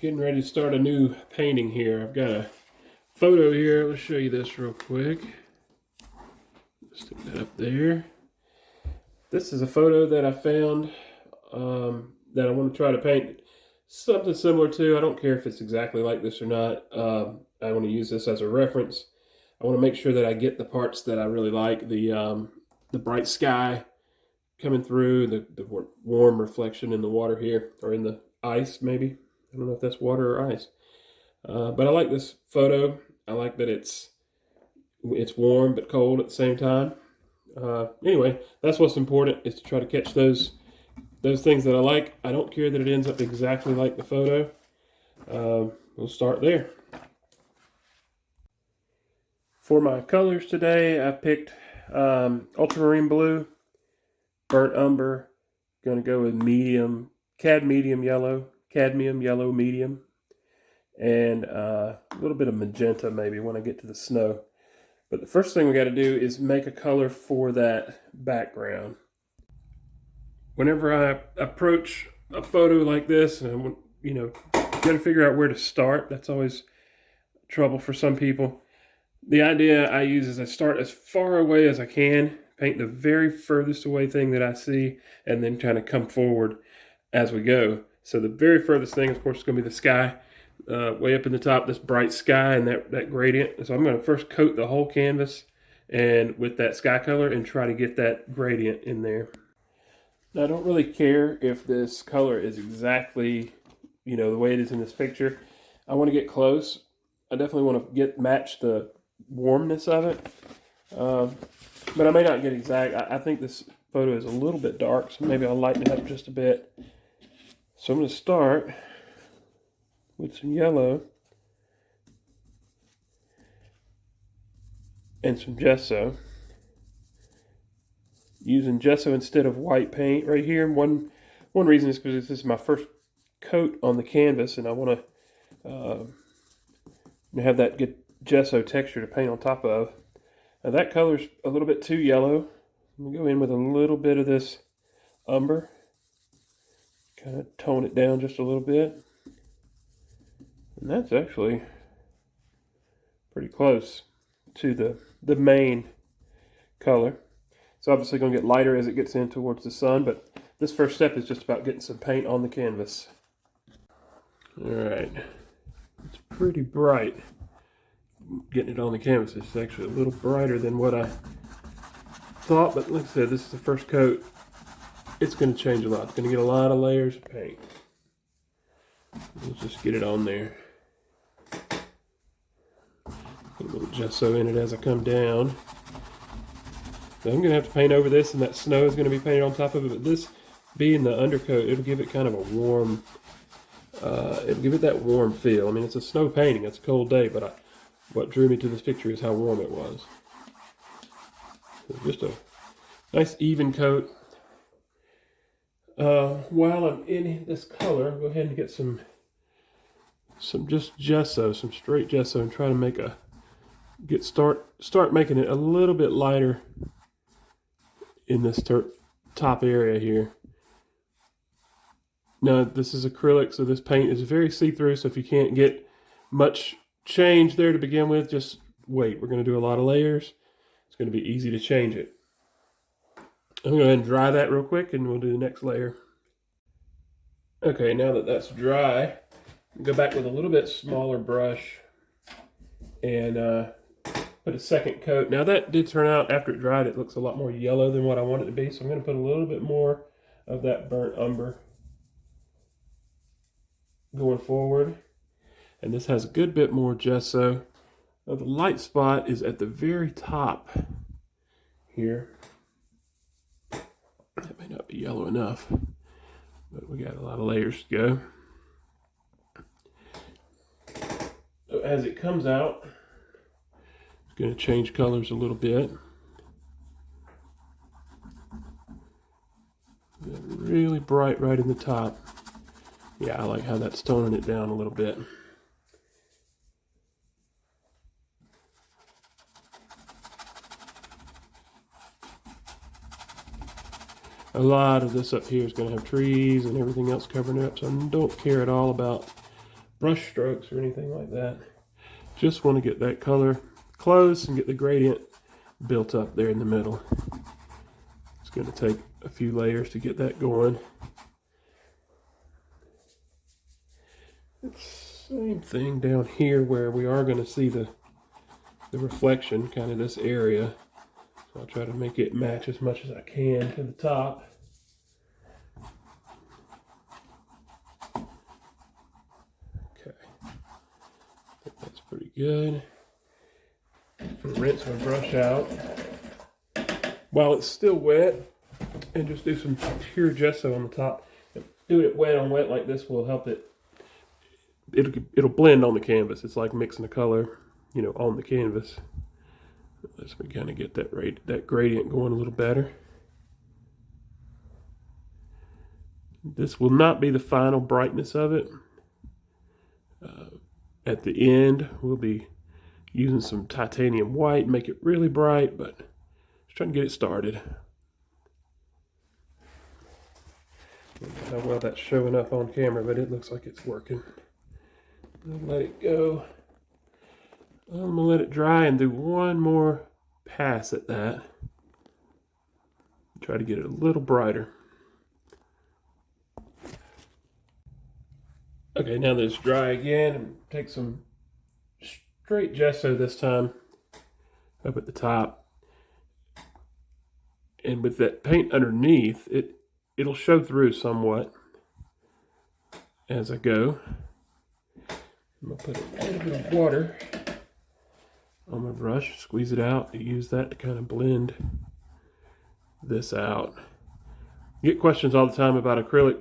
getting ready to start a new painting here. I've got a photo here. Let's show you this real quick. Stick that up there. This is a photo that I found that I want to try to paint something similar to. I don't care if it's exactly like this or not. I want to use this as a reference. I want to make sure that I get the parts that I really like. The bright sky coming through, the warm reflection in the water here, or in the ice maybe. I don't know if that's water or ice. But I like this photo. I like that it's warm but cold at the same time. Anyway, that's what's important, is to try to catch those things that I like. I don't care that it ends up exactly like the photo. We'll start there. For my colors today, I picked Ultramarine blue, burnt umber. Going to go with medium, cadmium yellow medium, and a little bit of magenta maybe when I get to the snow. But the first thing we got to do is make a color for that background. Whenever I approach a photo like this, and got to figure out where to start. That's always trouble for some people. The idea I use is I start as far away as I can, paint the very furthest away thing that I see, and then kind of come forward as we go. So the very furthest thing, of course, is going to be the sky. Way up in the top, this bright sky and that gradient. So I'm going to first coat the whole canvas and with that sky color and try to get that gradient in there. Now, I don't really care if this color is exactly, the way it is in this picture. I want to get close. I definitely want to match the warmness of it. But I may not get exact. I think this photo is a little bit dark, so maybe I'll lighten it up just a bit. So I'm going to start with some yellow and some gesso. Using gesso instead of white paint right here. One reason is because this is my first coat on the canvas, and I want to have that good gesso texture to paint on top of. Now that color's a little bit too yellow. I'm going to go in with a little bit of this umber. Kind of tone it down just a little bit. And that's actually pretty close to the main color. It's obviously going to get lighter as it gets in towards the sun, but this first step is just about getting some paint on the canvas. Alright, it's pretty bright. Getting it on the canvas is actually a little brighter than what I thought, but like I said, this is the first coat. It's going to change a lot. It's going to get a lot of layers of paint. Let's just get it on there. Put a little gesso in it as I come down. So I'm going to have to paint over this, and that snow is going to be painted on top of it. But this being the undercoat, it'll give it kind of a warm, it'll give it that warm feel. I mean, it's a snow painting. It's a cold day, but what drew me to this picture is how warm it was. So just a nice even coat. While I'm in this color, I'll go ahead and get some just gesso, some straight gesso, and try to start making it a little bit lighter in this top area here. Now this is acrylic, so this paint is very see-through, so if you can't get much change there to begin with, just wait. We're going to do a lot of layers. It's going to be easy to change it. I'm going to go ahead and dry that real quick, and we'll do the next layer. Okay, now that that's dry, go back with a little bit smaller brush and put a second coat. Now that did turn out, after it dried, it looks a lot more yellow than what I want it to be, so I'm going to put a little bit more of that burnt umber going forward. And this has a good bit more gesso. Now the light spot is at the very top here. That may not be yellow enough, but we got a lot of layers to go. So as it comes out, it's going to change colors a little bit. Really bright right in the top. Yeah, I like how that's toning it down a little bit. A lot of this up here is going to have trees and everything else covering it up, so I don't care at all about brush strokes or anything like that. Just want to get that color close and get the gradient built up there in the middle. It's going to take a few layers to get that going. Same thing down here where we are going to see the reflection, kind of this area. So I'll try to make it match as much as I can to the top. Okay, I think that's pretty good. Rinse my brush out while it's still wet and just do some pure gesso on the top. Doing it wet on wet like this will help it. It'll blend on the canvas. It's like mixing a color, you know, on the canvas. Let's kind of get that gradient going a little better. This will not be the final brightness of it. At the end, we'll be using some titanium white, make it really bright, but just trying to get it started. I don't know how well that's showing up on camera, but it looks like it's working. I'll let it go. I'm going to let it dry and do one more pass at that. Try to get it a little brighter. Okay, now that it's dry again, and take some straight gesso this time up at the top. And with that paint underneath, it'll show through somewhat as I go. I'm going to put a little bit of water on my brush, squeeze it out, use that to kind of blend this out. You get questions all the time about acrylic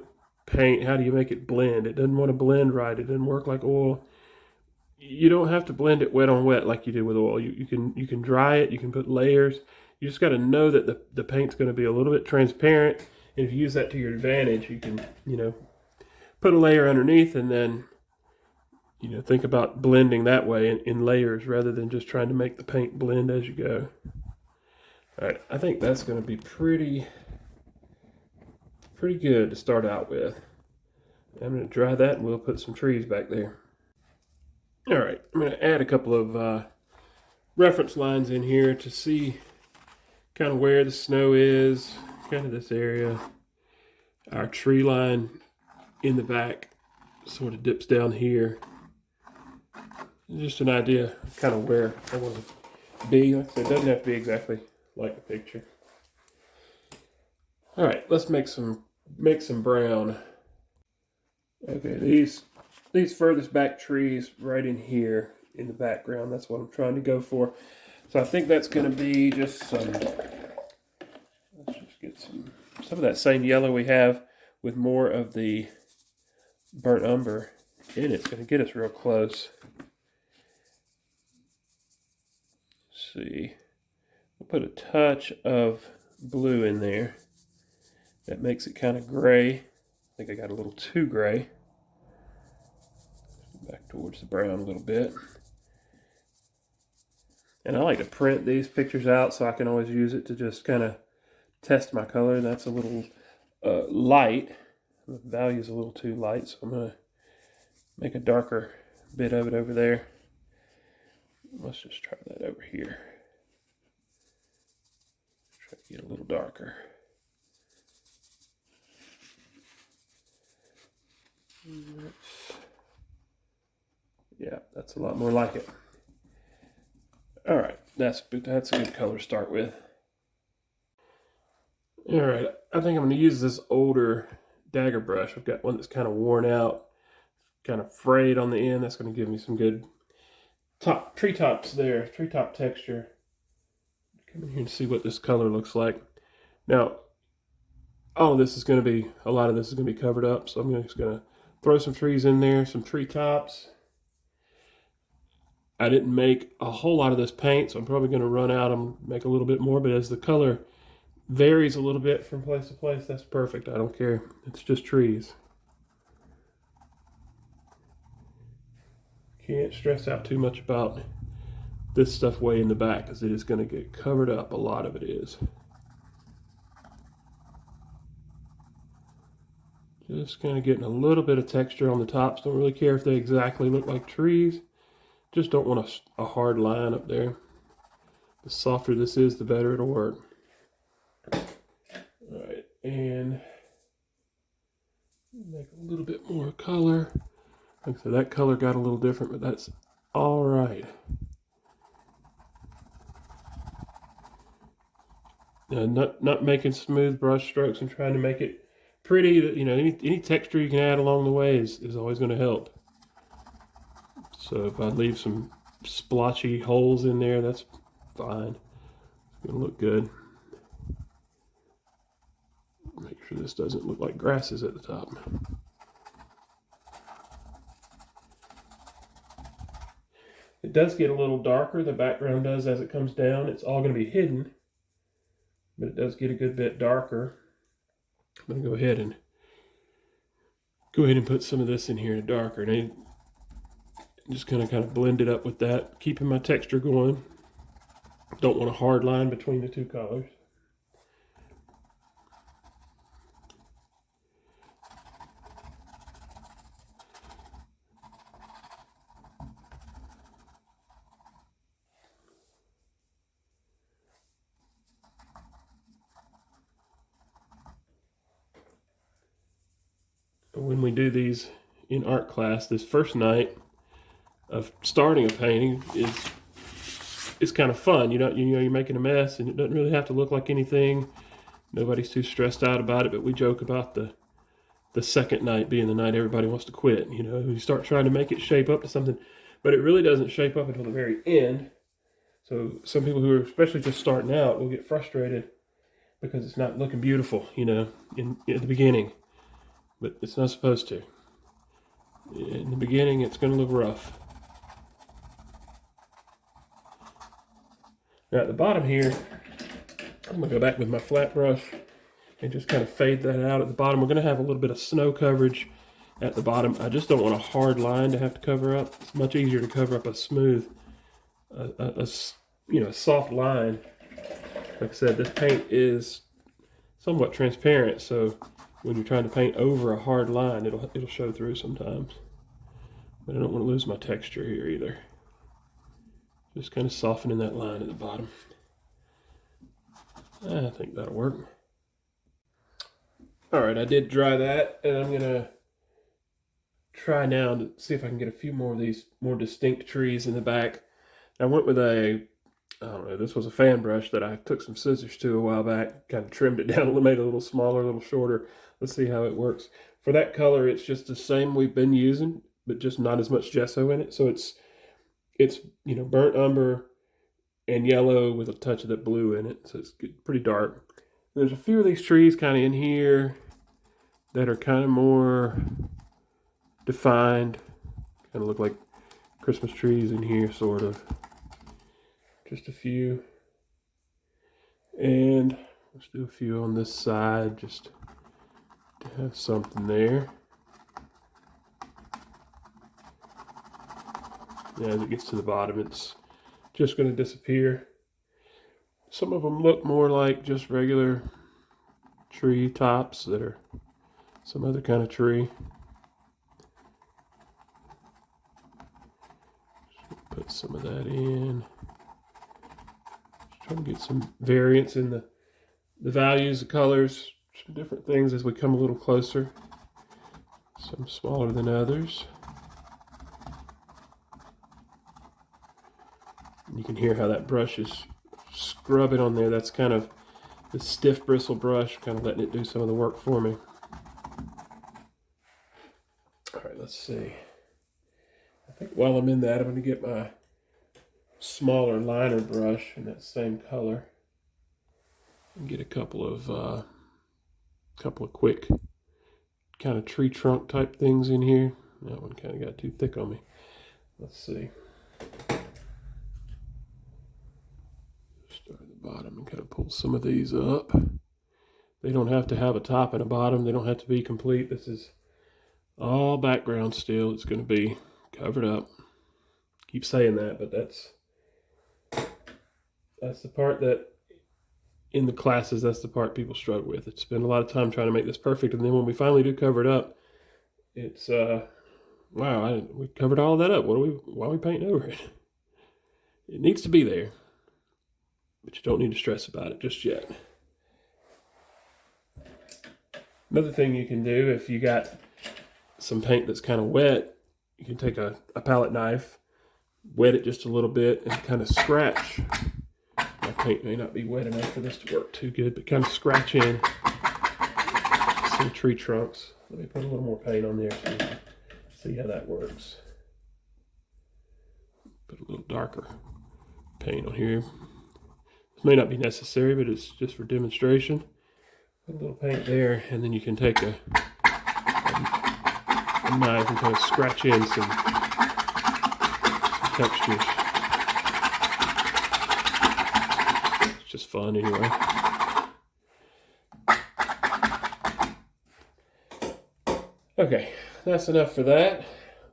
paint. How do you make it blend? It doesn't want to blend right. It doesn't work like oil. You don't have to blend it wet on wet like you do with oil. You can dry it. You can put layers. You just got to know that the paint's going to be a little bit transparent. And if you use that to your advantage, you can, you know, put a layer underneath and then, you know, think about blending that way in layers rather than just trying to make the paint blend as you go. All right, I think that's going to be pretty good to start out with. I'm going to dry that and we'll put some trees back there. All right, I'm going to add a couple of reference lines in here to see kind of where the snow is, kind of this area. Our tree line in the back sort of dips down here. Just an idea of kind of where I want to be. Like I said, it doesn't have to be exactly like the picture. All right, let's make some brown. Okay, these furthest back trees right in here in the background, that's what I'm trying to go for. So I think that's going to be just some, let's just get some of that same yellow we have with more of the burnt umber in it. It's going to get us real close. Let's see, we'll put a touch of blue in there. That makes it kind of gray. I think I got a little too gray. Back towards the brown a little bit. And I like to print these pictures out so I can always use it to just kind of test my color. That's a little light. The value's a little too light, so I'm going to make a darker bit of it over there. Let's just try that over here. Try to get a little darker. Yeah, that's a lot more like it. All right, that's a good color to start with. All right, I think I'm going to use this older dagger brush. I've got one that's kind of worn out, kind of frayed on the end. That's going to give me some good treetops there, treetop texture. Come in here and see what this color looks like. Now, all of this is going to be, a lot of this is going to be covered up, so I'm just going to throw some trees in there, some treetops. I didn't make a whole lot of this paint, so I'm probably going to run out and make a little bit more, but as the color varies a little bit from place to place, that's perfect. I don't care. It's just trees. Can't stress out too much about this stuff way in the back because it is going to get covered up. A lot of it is. Just kind of getting a little bit of texture on the tops. Don't really care if they exactly look like trees. Just don't want a hard line up there. The softer this is, the better it'll work. All right, and make a little bit more color. Like I said, that color got a little different, but that's all right. Not making smooth brush strokes and trying to make it pretty. You know, any texture you can add along the way is always going to help. So if I leave some splotchy holes in there, that's fine. It's going to look good. Make sure this doesn't look like grasses at the top. It does get a little darker, the background does, as it comes down. It's all going to be hidden, but it does get a good bit darker. I'm going to go ahead and put some of this in here to darker. And just kind of blend it up with that, keeping my texture going. Don't want a hard line between the two colors. When we do these in art class, this first night of starting a painting is kind of fun. You know, you're making a mess, and it doesn't really have to look like anything. Nobody's too stressed out about it, but we joke about the second night being the night everybody wants to quit. You know, you start trying to make it shape up to something, but it really doesn't shape up until the very end. So some people who are especially just starting out will get frustrated because it's not looking beautiful, you know, at the beginning. But it's not supposed to. In the beginning, it's going to look rough. Now at the bottom here, I'm going to go back with my flat brush and just kind of fade that out at the bottom. We're going to have a little bit of snow coverage at the bottom. I just don't want a hard line to have to cover up. It's much easier to cover up a smooth, a soft line. Like I said, this paint is somewhat transparent, so when you're trying to paint over a hard line, it'll show through sometimes. But I don't want to lose my texture here either. Just kind of softening that line at the bottom. I think that'll work. All right, I did dry that, and I'm gonna try now to see if I can get a few more of these more distinct trees in the back. I went with I don't know, this was a fan brush that I took some scissors to a while back, kind of trimmed it down, made it a little smaller, a little shorter. Let's see how it works. For that color, it's just the same we've been using, but just not as much gesso in it. So it's you know, burnt umber and yellow with a touch of that blue in it. So it's pretty dark. There's a few of these trees kind of in here that are kind of more defined. Kind of look like Christmas trees in here, sort of. Just a few. And let's do a few on this side just to have something there. Yeah, as it gets to the bottom, it's just going to disappear. Some of them look more like just regular tree tops that are some other kind of tree. Just put some of that in. Just trying to get some variance in the values, the colors, some different things as we come a little closer. Some smaller than others. You can hear how that brush is scrubbing on there. That's kind of the stiff bristle brush, kind of letting it do some of the work for me. All right, let's see. I think while I'm in that, I'm going to get my smaller liner brush in that same color and get a couple of quick kind of tree trunk type things in here. That one kind of got too thick on me. Let's see. Start at the bottom and kind of pull some of these up. They don't have to have a top and a bottom. They don't have to be complete. This is all background still. It's going to be covered up. Keep saying that, but that's the part that in the classes, that's the part people struggle with. It's spend a lot of time trying to make this perfect, and then when we finally do cover it up, it's wow, we covered all that up. Why are we painting over it? It needs to be there, but you don't need to stress about it just yet. Another thing you can do, if you got some paint that's kind of wet, you can take a palette knife, wet it just a little bit, and kind of scratch. My paint may not be wet enough for this to work too good, but kind of scratch in some tree trunks. Let me put a little more paint on there so you can see how that works. Put a little darker paint on here. This may not be necessary, but it's just for demonstration. Put a little paint there, and then you can take a knife and kind of scratch in some textures. It's just fun anyway. Okay, that's enough for that.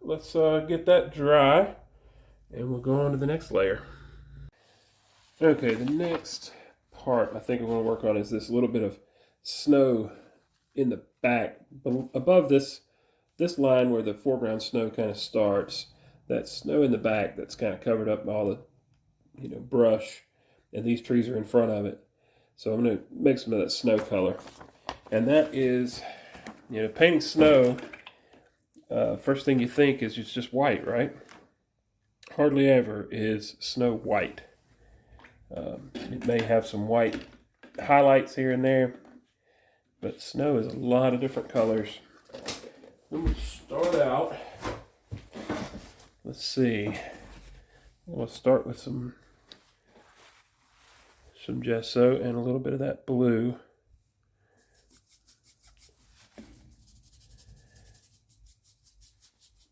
Let's get that dry, and we'll go on to the next layer. Okay, the next part I think I'm going to work on is this little bit of snow in the back above this line where the foreground snow kind of starts. That snow in the back that's kind of covered up by all the brush, and these trees are in front of it. So I'm going to make some of that snow color, and that is, painting snow. First thing you think is it's just white, right? Hardly ever is snow white. It may have some white highlights here and there, but snow is a lot of different colors. Let me start out. Let's see. We'll start with some gesso and a little bit of that blue.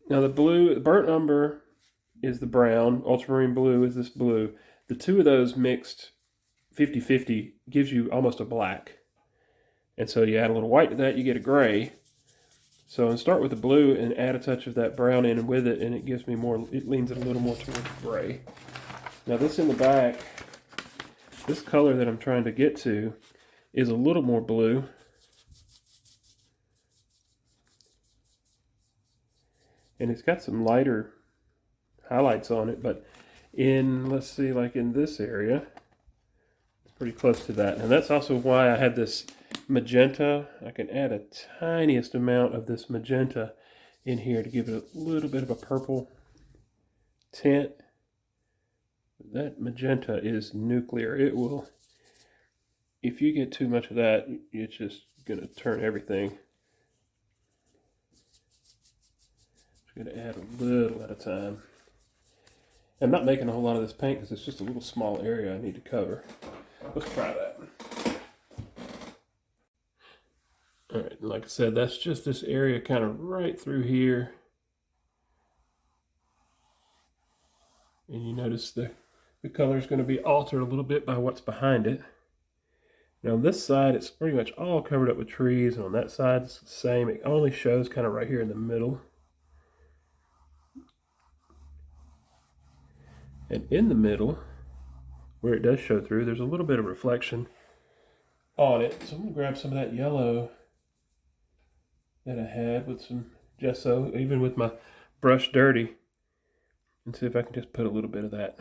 Now the blue, burnt umber is the brown, ultramarine blue is this blue. The two of those mixed 50-50 gives you almost a black. And so you add a little white to that, you get a gray. So I'll start with the blue and add a touch of that brown in with it, and it gives me more, it leans it a little more towards gray. Now this in the back, this color that I'm trying to get to is a little more blue. And it's got some lighter highlights on it, but let's see, like in this area, it's pretty close to that. And that's also why I had this magenta. I can add a tiniest amount of this magenta in here to give it a little bit of a purple tint. That magenta is nuclear. It will, if you get too much of that, it's just going to turn everything. Just going to add a little at a time. I'm not making a whole lot of this paint because it's just a little small area I need to cover. Let's try that. Alright, like I said, that's just this area kind of right through here. And you notice the color is going to be altered a little bit by what's behind it. Now on this side, it's pretty much all covered up with trees, and on that side it's the same. It only shows kind of right here in the middle. And in the middle, where it does show through, there's a little bit of reflection on it. So I'm going to grab some of that yellow that I had with some gesso, even with my brush dirty, and see if I can just put a little bit of that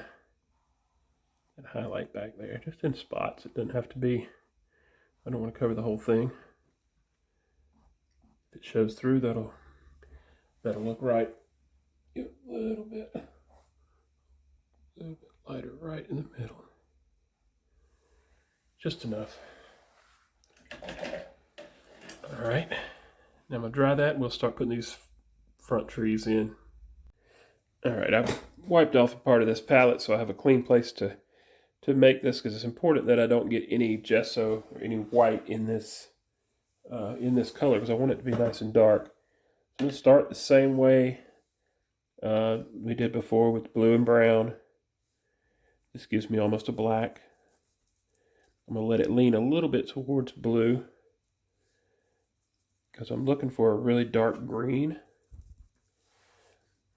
highlight back there, just in spots. It doesn't have to be, I don't want to cover the whole thing. If it shows through, that'll look right. Get a little bit lighter right in the middle. Just enough. All right. Now I'm going to dry that, and we'll start putting these front trees in. All right, I've wiped off a part of this palette, so I have a clean place to make this, because it's important that I don't get any gesso or any white in this color, because I want it to be nice and dark. So I'm going to start the same way we did before with blue and brown. This gives me almost a black. I'm going to let it lean a little bit towards blue, because I'm looking for a really dark green.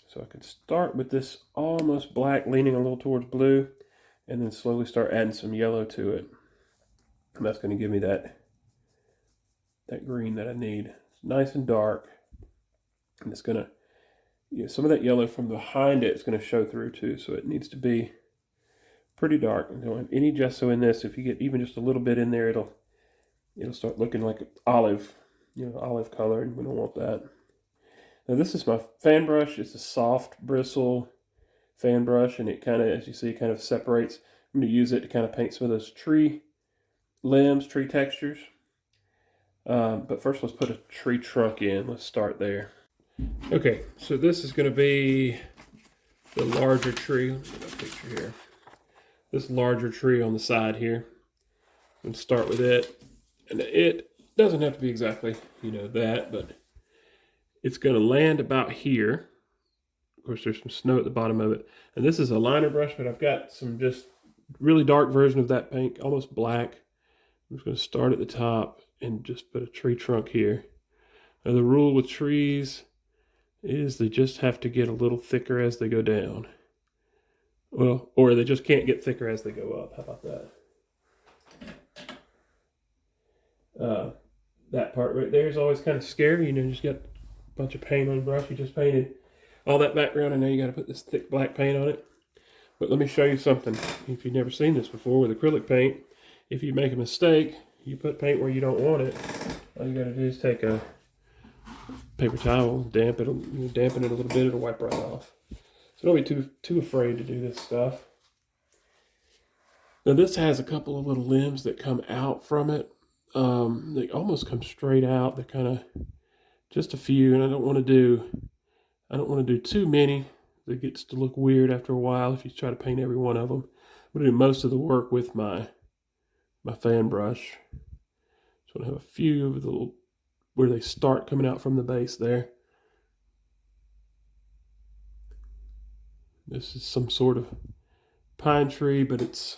So I can start with this almost black leaning a little towards blue, and then slowly start adding some yellow to it. And that's going to give me that green that I need. It's nice and dark. And it's going to, you know, some of that yellow from behind it is going to show through too. So it needs to be pretty dark. And don't have any gesso in this. If you get even just a little bit in there, it'll start looking like olive, you know, olive color, and we don't want that. Now this is my fan brush. It's a soft bristle fan brush, and it kind of, as you see, kind of separates. I'm going to use it to kind of paint some of those tree limbs, tree textures. But first let's put a tree trunk in. Let's start there. Okay, so this is going to be the larger tree. Let's get a picture here. This larger tree on the side here. I'm going to start with it. And it doesn't have to be exactly, you know, that, but it's going to land about here. Of course, there's some snow at the bottom of it. And this is a liner brush, but I've got some just really dark version of that pink, almost black. I'm just going to start at the top and just put a tree trunk here. Now, the rule with trees is they just have to get a little thicker as they go down. Well, or they just can't get thicker as they go up. How about that? That part right there is always kind of scary. You know, you just got a bunch of paint on the brush. You just painted all that background, and now you got to put this thick black paint on it. But let me show you something. If you've never seen this before with acrylic paint, if you make a mistake, you put paint where you don't want it. All you got to do is take a paper towel, dampen it a little bit, it'll wipe right off. So don't be too afraid to do this stuff. Now this has a couple of little limbs that come out from it. They almost come straight out. They're kind of just a few, and I don't want to do too many. It gets to look weird after a while if you try to paint every one of them. I'm going to do most of the work with my fan brush. So I have a few of the little where they start coming out from the base there. This is some sort of pine tree, but it's,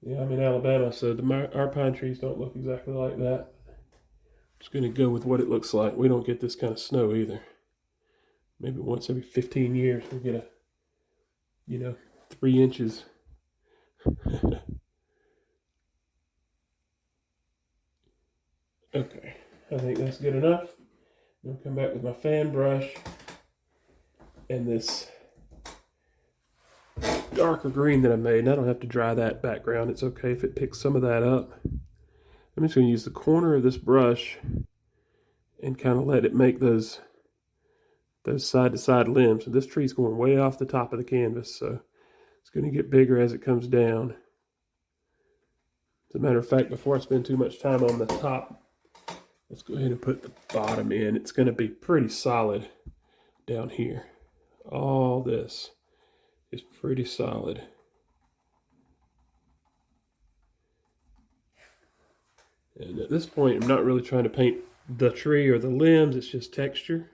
yeah, I'm in Alabama, so our pine trees don't look exactly like that. I'm just going to go with what it looks like. We don't get this kind of snow either. Maybe once every 15 years we get 3 inches. Okay, I think that's good enough. I'll come back with my fan brush and this darker green that I made. And I don't have to dry that background. It's okay if it picks some of that up. I'm just going to use the corner of this brush and kind of let it make those side-to-side limbs. And this tree's going way off the top of the canvas, so it's going to get bigger as it comes down. As a matter of fact, before I spend too much time on the top, let's go ahead and put the bottom in. It's going to be pretty solid down here. All this is pretty solid. And at this point, I'm not really trying to paint the tree or the limbs. It's just texture.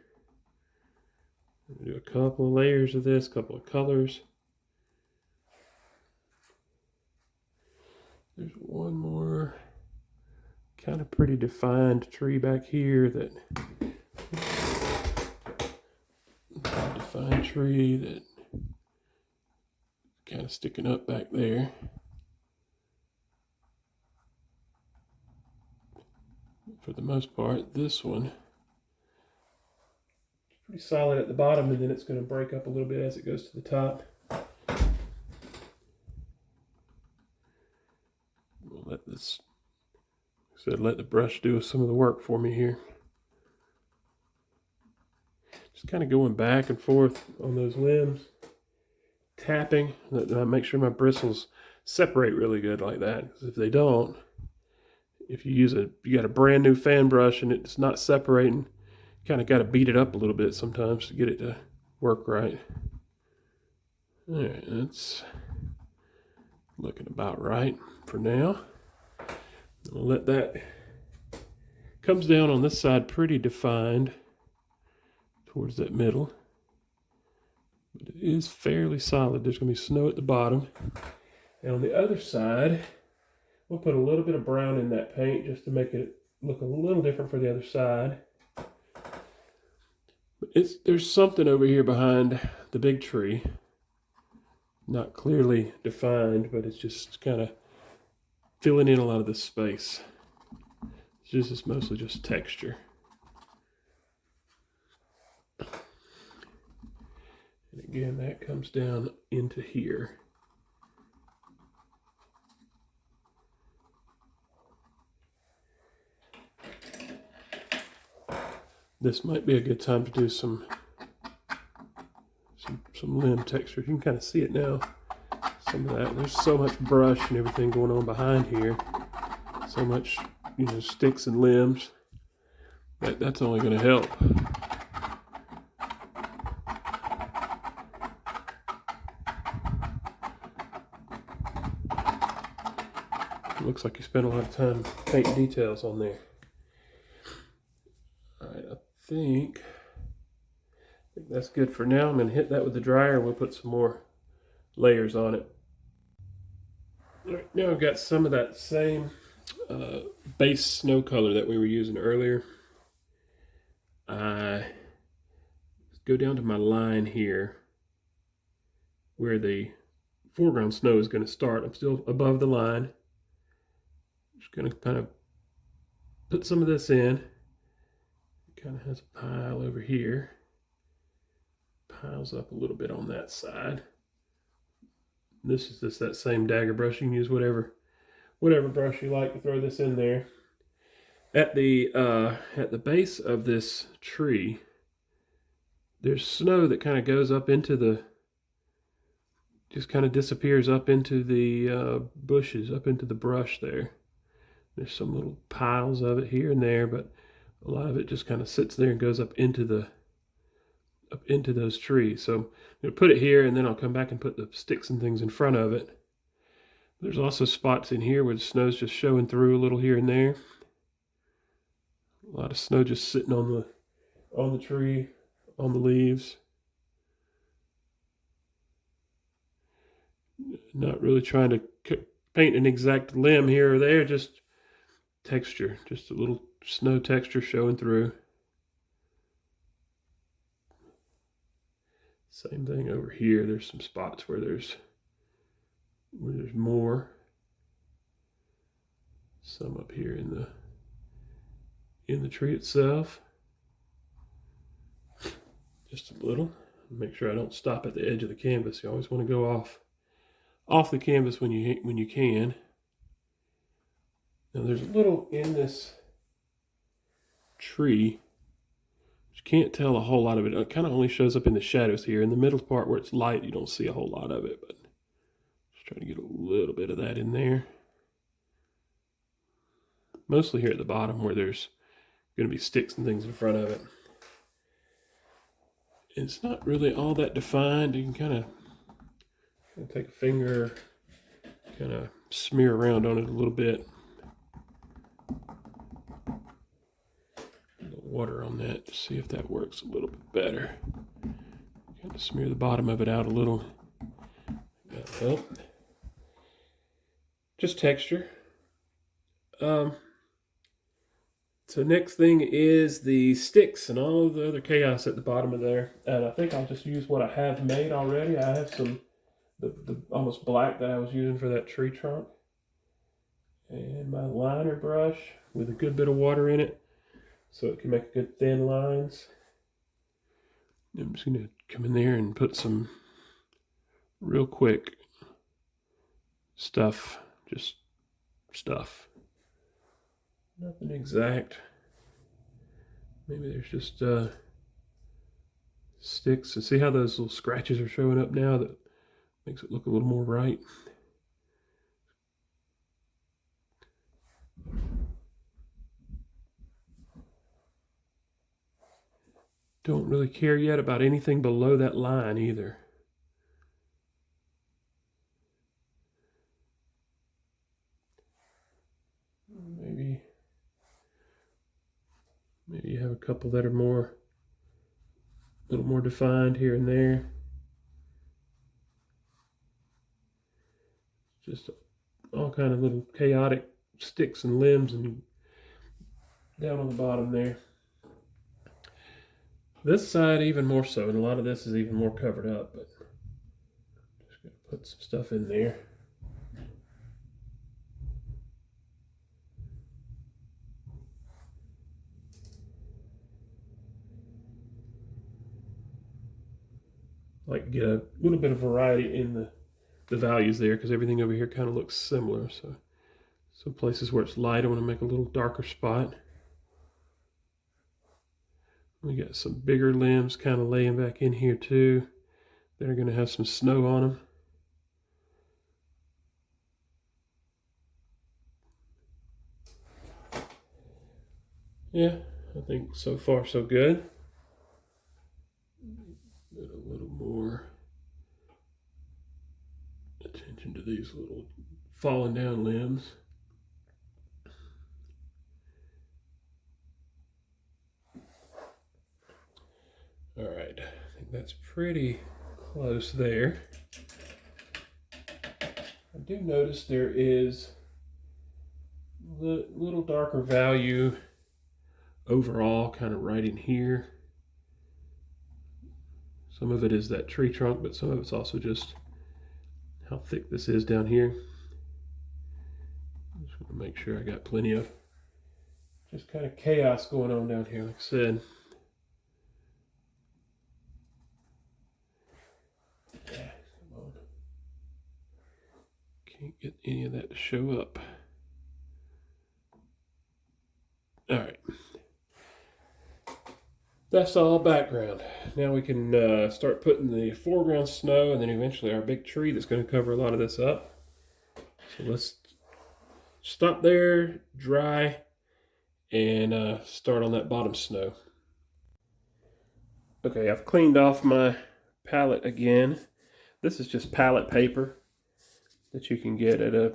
Do a couple of layers of this, a couple of colors. There's one more kind of pretty defined tree back here that kind of sticking up back there. For the most part, this one is pretty solid at the bottom, and then it's going to break up a little bit as it goes to the top. We'll let the brush do some of the work for me here. Just kind of going back and forth on those limbs, tapping. Make sure my bristles separate really good like that, because if they don't, if you got a brand new fan brush and it's not separating, you kind of got to beat it up a little bit sometimes to get it to work right. All right, that's looking about right for now. I'll let that comes down on this side pretty defined towards that middle, but it is fairly solid. There's going to be snow at the bottom, and on the other side we'll put a little bit of brown in that paint just to make it look a little different for the other side. There's something over here behind the big tree, not clearly defined, but it's just kind of filling in a lot of this space. It's mostly just texture. And again, that comes down into here. This might be a good time to do some limb texture. You can kind of see it now. Some of that. There's so much brush and everything going on behind here. So much, sticks and limbs. That's only going to help. It looks like you spent a lot of time painting details on there. All right, I think that's good for now. I'm going to hit that with the dryer and we'll put some more layers on it. All right, now I've got some of that same base snow color that we were using earlier. I go down to my line here where the foreground snow is going to start. I'm still above the line. Just going to kind of put some of this in. It kind of has a pile over here. Piles up a little bit on that side. This is just that same dagger brush. You can use whatever brush you like to throw this in there. At the base of this tree, there's snow that kind of goes up into the, just kind of disappears up into the bushes, up into the brush there. There's some little piles of it here and there, but a lot of it just kind of sits there and goes up into those trees. So I'm going to put it here, and then I'll come back and put the sticks and things in front of it. There's also spots in here where the snow's just showing through a little here and there. A lot of snow just sitting on the tree, on the leaves. Not really trying to paint an exact limb here or there, just texture, just a little snow texture showing through. Same thing over here. There's some spots where there's more. Some up here in the tree itself. Just a little. Make sure I don't stop at the edge of the canvas. You always want to go off the canvas when you can. Now there's a little in this tree. You can't tell a whole lot of it. It kind of only shows up in the shadows here. In the middle part where it's light, you don't see a whole lot of it, but just trying to get a little bit of that in there. Mostly here at the bottom where there's going to be sticks and things in front of it. It's not really all that defined. You can kind of take a finger, kind of smear around on it a little bit. Water on that to see if that works a little bit better. Kind of smear the bottom of it out a little. That'll help. Just texture. So next thing is the sticks and all of the other chaos at the bottom of there. And I think I'll just use what I have made already. I have some the almost black that I was using for that tree trunk. And my liner brush with a good bit of water in it, so it can make good thin lines. I'm just going to come in there and put some real quick stuff, just stuff. Nothing exact. Maybe there's just sticks. And see how those little scratches are showing up now? That makes it look a little more right. Don't really care yet about anything below that line either. Maybe you have a couple that are a little more defined here and there. Just all kind of little chaotic sticks and limbs and down on the bottom there. This side even more so, and a lot of this is even more covered up, but just gonna put some stuff in there. like get a little bit of variety in the values there, because everything over here kind of looks similar. So some places where it's light, I want to make a little darker spot. We got some bigger limbs kind of laying back in here too. They're going to have some snow on them. Yeah, I think so far so good. Get a little more attention to these little falling down limbs. All right, I think that's pretty close there. I do notice there is a little darker value overall, kind of right in here. Some of it is that tree trunk, but some of it's also just how thick this is down here. Just want to make sure I got plenty of just kind of chaos going on down here, like I said. Come on. Can't get any of that to show up. All right. That's all background. Now we can start putting the foreground snow and then eventually our big tree that's going to cover a lot of this up. So let's stop there, dry, and start on that bottom snow. Okay, I've cleaned off my palette again. This is just palette paper that you can get at a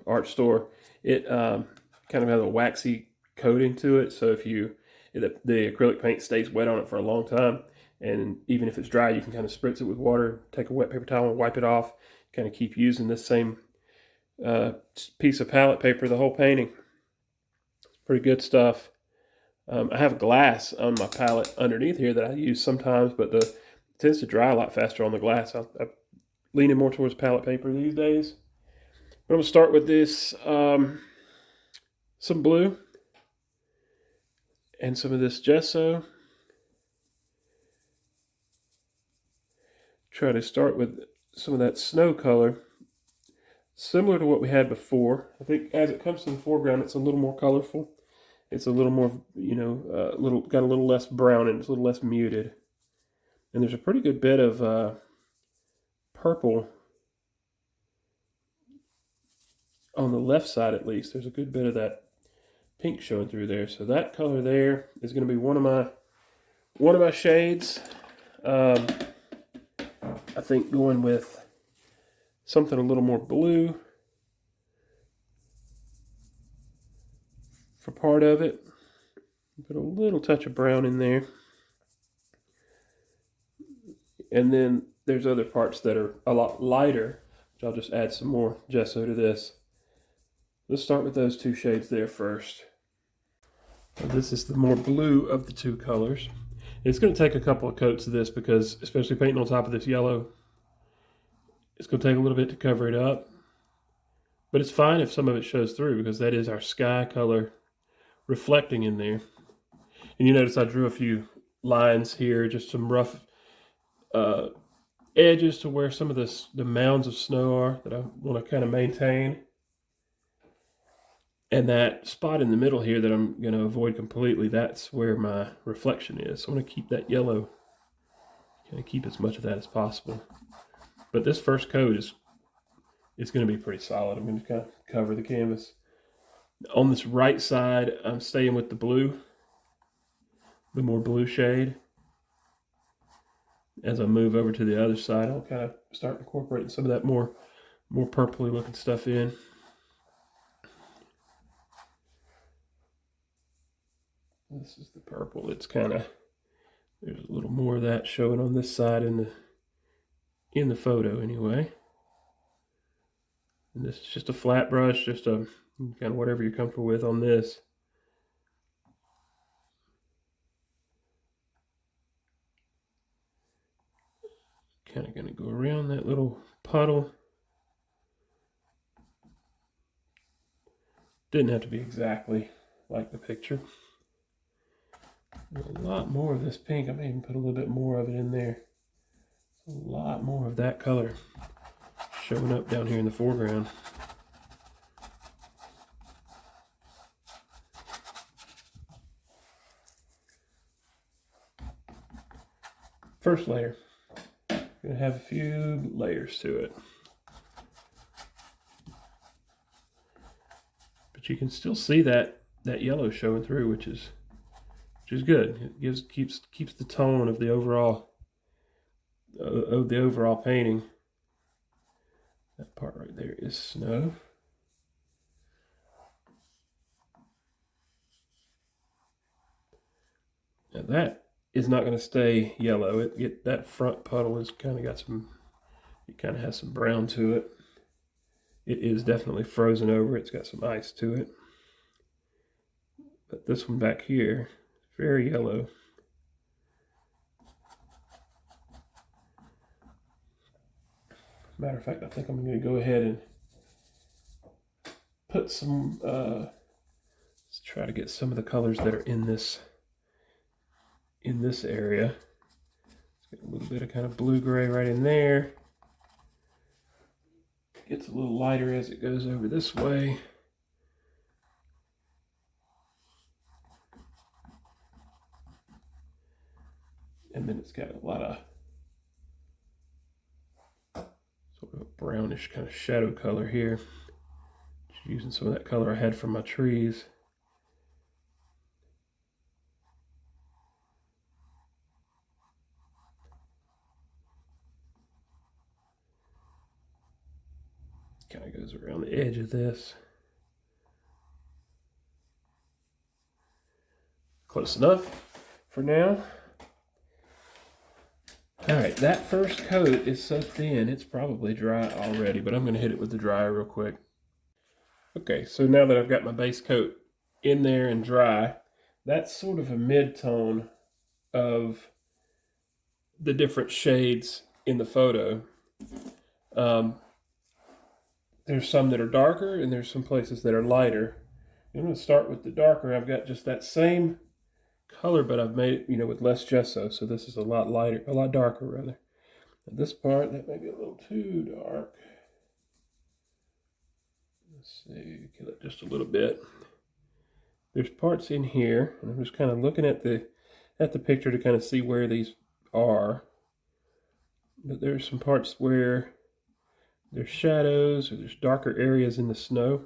art store. It kind of has a waxy coating to it, so if the acrylic paint stays wet on it for a long time, and even if it's dry, you can kind of spritz it with water, take a wet paper towel and wipe it off, kind of keep using this same piece of palette paper the whole painting. Pretty good stuff. I have glass on my palette underneath here that I use sometimes, but it tends to dry a lot faster on the glass. I'm leaning more towards palette paper these days. But I'm going to start with this, some blue and some of this gesso. Try to start with some of that snow color, similar to what we had before. I think as it comes to the foreground, it's a little more colorful. It's a little more, got a little less brown and it's a little less muted. And there's a pretty good bit of purple on the left side, at least. There's a good bit of that pink showing through there. So that color there is going to be one of my shades. I think going with something a little more blue for part of it. Put a little touch of brown in there. And then there's other parts that are a lot lighter, which I'll just add some more gesso to this. Let's start with those two shades there first. So this is the more blue of the two colors. It's going to take a couple of coats of this because, especially painting on top of this yellow, it's going to take a little bit to cover it up. But it's fine if some of it shows through because that is our sky color reflecting in there. And you notice I drew a few lines here, just some rough edges to where some of the mounds of snow are that I want to kind of maintain. And that spot in the middle here that I'm going to avoid completely, that's where my reflection is. So I'm going to keep that yellow, kind of keep as much of that as possible. But this first coat is going to be pretty solid. I'm going to kind of cover the canvas. On this right side, I'm staying with the blue, the more blue shade. As I move over to the other side, I'll kind of start incorporating some of that more purpley looking stuff in. This is the purple. It's kind of, there's a little more of that showing on this side in the photo anyway. And this is just a flat brush, just a kind of whatever you're comfortable with on this. Kind of going to go around that little puddle. Didn't have to be exactly like the picture. A lot more of this pink. I may even put a little bit more of it in there. A lot more of that color showing up down here in the foreground. First layer. Gonna have a few layers to it. But you can still see that yellow showing through, which is good. It keeps the tone of the overall painting. That part right there is snow. Now that is not going to stay yellow. That front puddle has kind of got some. It kind of has some brown to it. It is definitely frozen over. It's got some ice to it. But this one back here, very yellow. Matter of fact, I think I'm going to go ahead and put some. Let's try to get some of the colors that are in this area. Let's get a little bit of kind of blue-gray right in there. Gets a little lighter as it goes over this way. And then it's got a lot of sort of a brownish kind of shadow color here. Just using some of that color I had from my trees. Kind of goes around the edge of this. Close enough for now. All right, that first coat is so thin, it's probably dry already, but I'm going to hit it with the dryer real quick. Okay, so now that I've got my base coat in there and dry, that's sort of a mid-tone of the different shades in the photo. There's some that are darker and there's some places that are lighter. I'm going to start with the darker. I've got just that same color, but I've made it, with less gesso. So this is a lot lighter, a lot darker rather. Now this part, that may be a little too dark. Let's see, kill it just a little bit. There's parts in here, and I'm just kind of looking at the picture to kind of see where these are. But there's some parts where there's shadows or there's darker areas in the snow.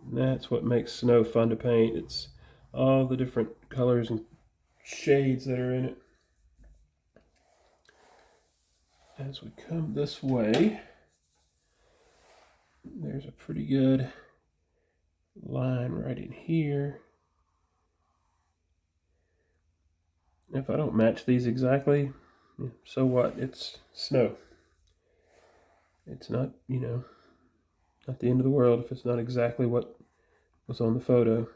And that's what makes snow fun to paint. It's all the different colors and shades that are in it. As we come this way, there's a pretty good line right in here. If I don't match these exactly, so what? It's snow. It's not, not the end of the world if it's not exactly what was on the photo.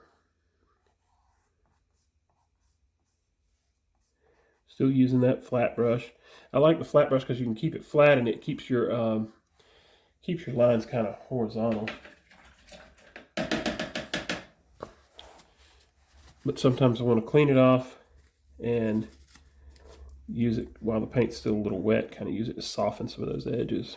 Still using that flat brush. I like the flat brush because you can keep it flat and it keeps your lines kind of horizontal. But sometimes I want to clean it off and use it while the paint's still a little wet, kind of use it to soften some of those edges.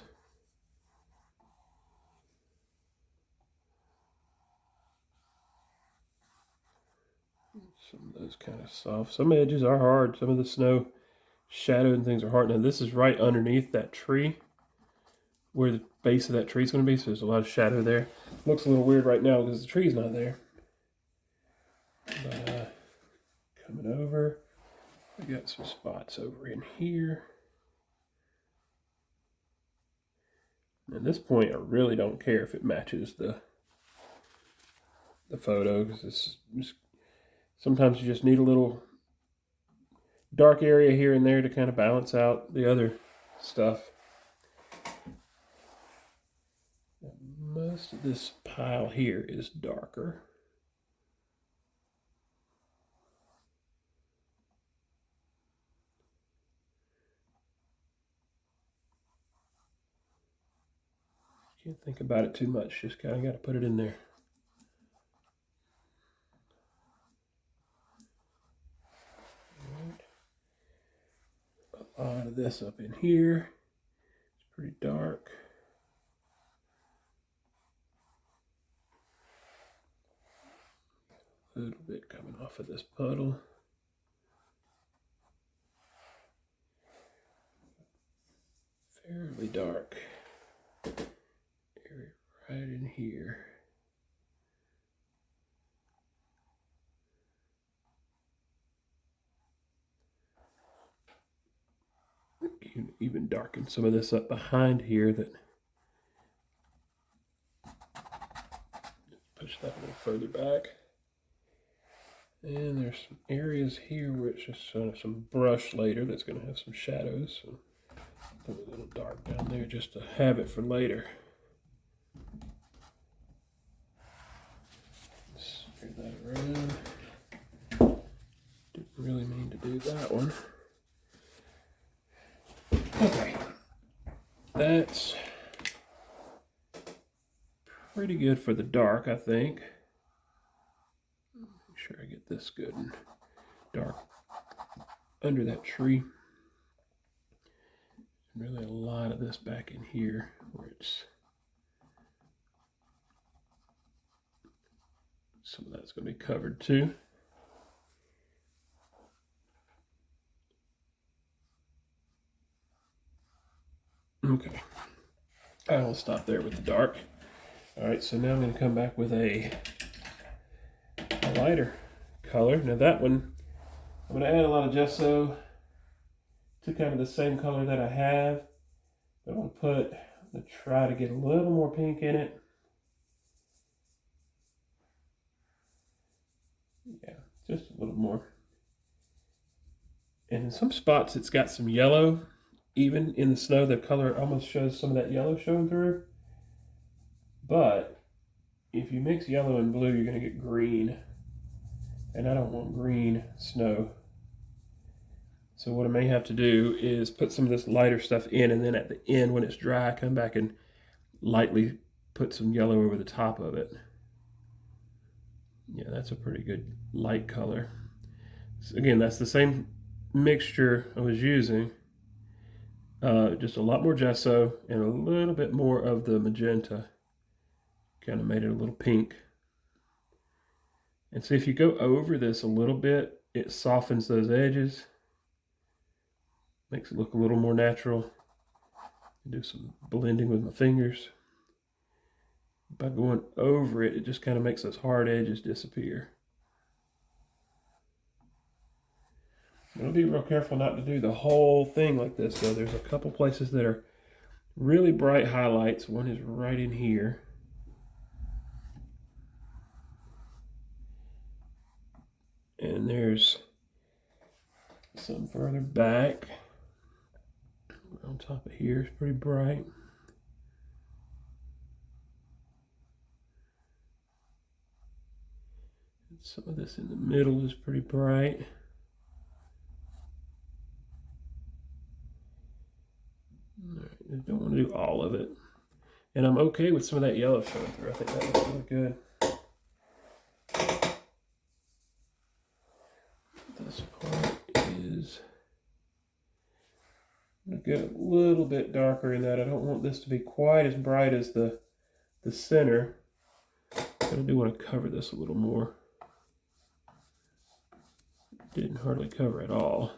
Some of those kind of soft. Some edges are hard. Some of the snow shadow and things are hard. Now this is right underneath that tree where the base of that tree is going to be, so there's a lot of shadow there. Looks a little weird right now because the tree's not there. But coming over, I got some spots over in here. At this point, I really don't care if it matches the photo, because it's just, sometimes you just need a little dark area here and there to kind of balance out the other stuff. Most of this pile here is darker. Can't think about it too much, just kind of got to put it in there. A lot this up in here. It's pretty dark. A little bit coming off of this puddle. Fairly dark. Area right in here. Even darken some of this up behind here. That push that a little further back. And there's some areas here where it's just some brush later that's going to have some shadows. So put a little dark down there just to have it for later. Smear that around. Didn't really mean to do that one. Okay, that's pretty good for the dark, I think. Make sure I get this good and dark under that tree. Really a lot of this back in here where it's some of that's going to be covered too. Okay, I will stop there with the dark. All right, so now I'm going to come back with a lighter color. Now that one, I'm going to add a lot of gesso to kind of the same color that I have. But I'm going to try to get a little more pink in it. Yeah, just a little more. And in some spots it's got some yellow. Even in the snow, the color almost shows some of that yellow showing through. But if you mix yellow and blue, you're going to get green. And I don't want green snow. So what I may have to do is put some of this lighter stuff in, and then at the end, when it's dry, come back and lightly put some yellow over the top of it. Yeah, that's a pretty good light color. So again, that's the same mixture I was using. Just a lot more gesso and a little bit more of the magenta. Kind of made it a little pink. And see, if you go over this a little bit, it softens those edges. Makes it look a little more natural. Do some blending with my fingers. By going over it, it just kind of makes those hard edges disappear. I'll be real careful not to do the whole thing like this, though. There's a couple places that are really bright highlights. One is right in here. And there's some further back. On top of here is pretty bright. And some of this in the middle is pretty bright. I don't want to do all of it. And I'm okay with some of that yellow showing through. I think that looks really good. This part is going to get a little bit darker in that. I don't want this to be quite as bright as the center. But I do want to cover this a little more. Didn't hardly cover at all.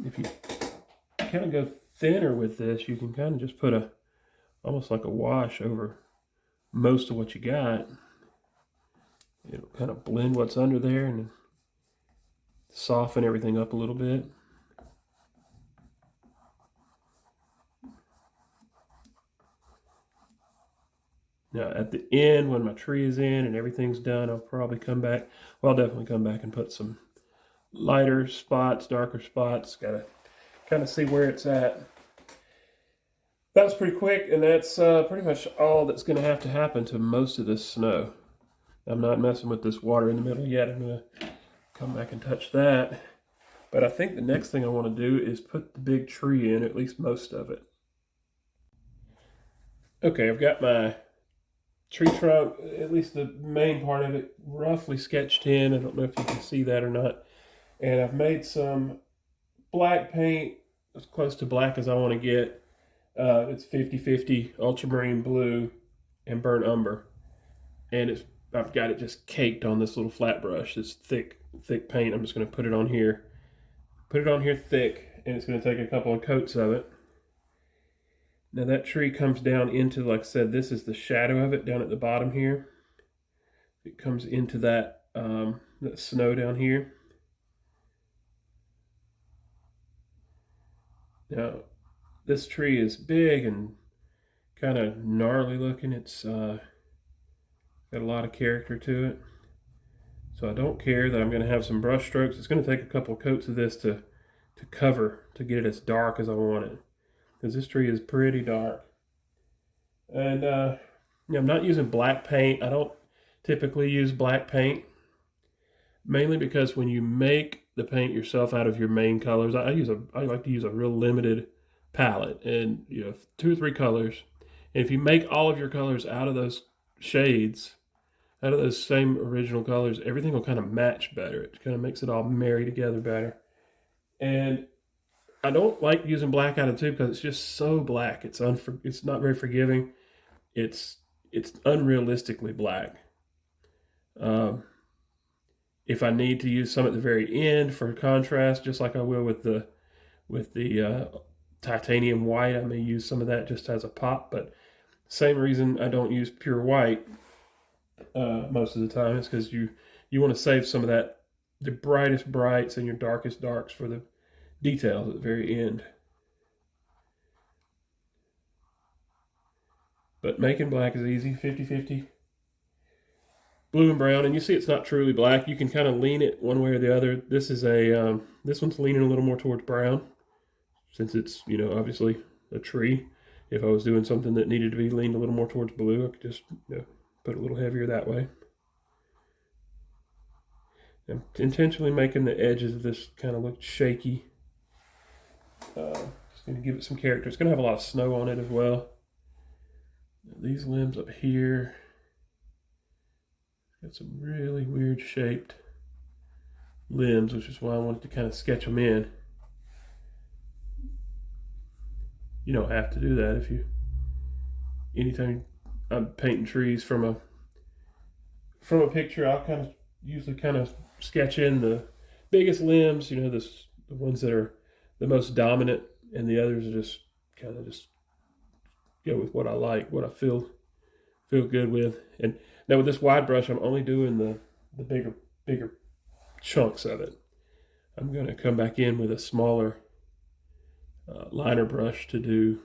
If you kind of go thinner with this, you can kind of just put almost like a wash over most of what you got. It'll kind of blend what's under there and soften everything up a little bit. Now at the end, when my tree is in and everything's done, I'll probably come back. Well, I'll definitely come back and put some lighter spots, darker spots. Gotta kind of see where it's at. That was pretty quick, and that's pretty much all that's going to have to happen to most of this snow. I'm not messing with this water in the middle yet. I'm going to come back and touch that. But I think the next thing I want to do is put the big tree in, at least most of it. Okay, I've got my tree trunk, at least the main part of it, roughly sketched in. I don't know if you can see that or not. And I've made some black paint as close to black as I want to get. It's 50-50 ultramarine blue and burnt umber. And I've got it just caked on this little flat brush. This thick paint. I'm just going to put it on here. Put it on here thick, and it's going to take a couple of coats of it. Now that tree comes down into, like I said, this is the shadow of it down at the bottom here. It comes into that, that snow down here. Now, this tree is big and kind of gnarly looking. It's got a lot of character to it. So I don't care that I'm going to have some brush strokes. It's going to take a couple of coats of this to cover, to get it as dark as I want it. Because this tree is pretty dark. And I'm not using black paint. I don't typically use black paint. Mainly because when you make the paint yourself out of your main colors, I like to use a real limited palette, and 2 or 3 colors. And if you make all of your colors out of those shades, out of those same original colors, everything will kind of match better. It kind of makes it all marry together better. And I don't like using black out of tube because it's just so black. It's not very forgiving. It's unrealistically black. If I need to use some at the very end for contrast, just like I will with the titanium white, I may use some of that just as a pop. But same reason I don't use pure white most of the time is because you want to save some of that, the brightest brights and your darkest darks for the details at the very end. But making black is easy, 50-50. Blue and brown, and you see it's not truly black. You can kind of lean it one way or the other. This is this one's leaning a little more towards brown, since it's obviously a tree. If I was doing something that needed to be leaned a little more towards blue, I could just put it a little heavier that way. I'm intentionally making the edges of this kind of look shaky. Just going to give it some character. It's going to have a lot of snow on it as well. These limbs up here got some really weird shaped limbs, which is why I wanted to kind of sketch them in. You don't have to do that anytime I'm painting trees from a picture. I'll usually sketch in the biggest limbs, the ones that are the most dominant, and the others are just go with what I like, what I feel good with. And now with this wide brush, I'm only doing the bigger chunks of it. I'm going to come back in with a smaller liner brush to do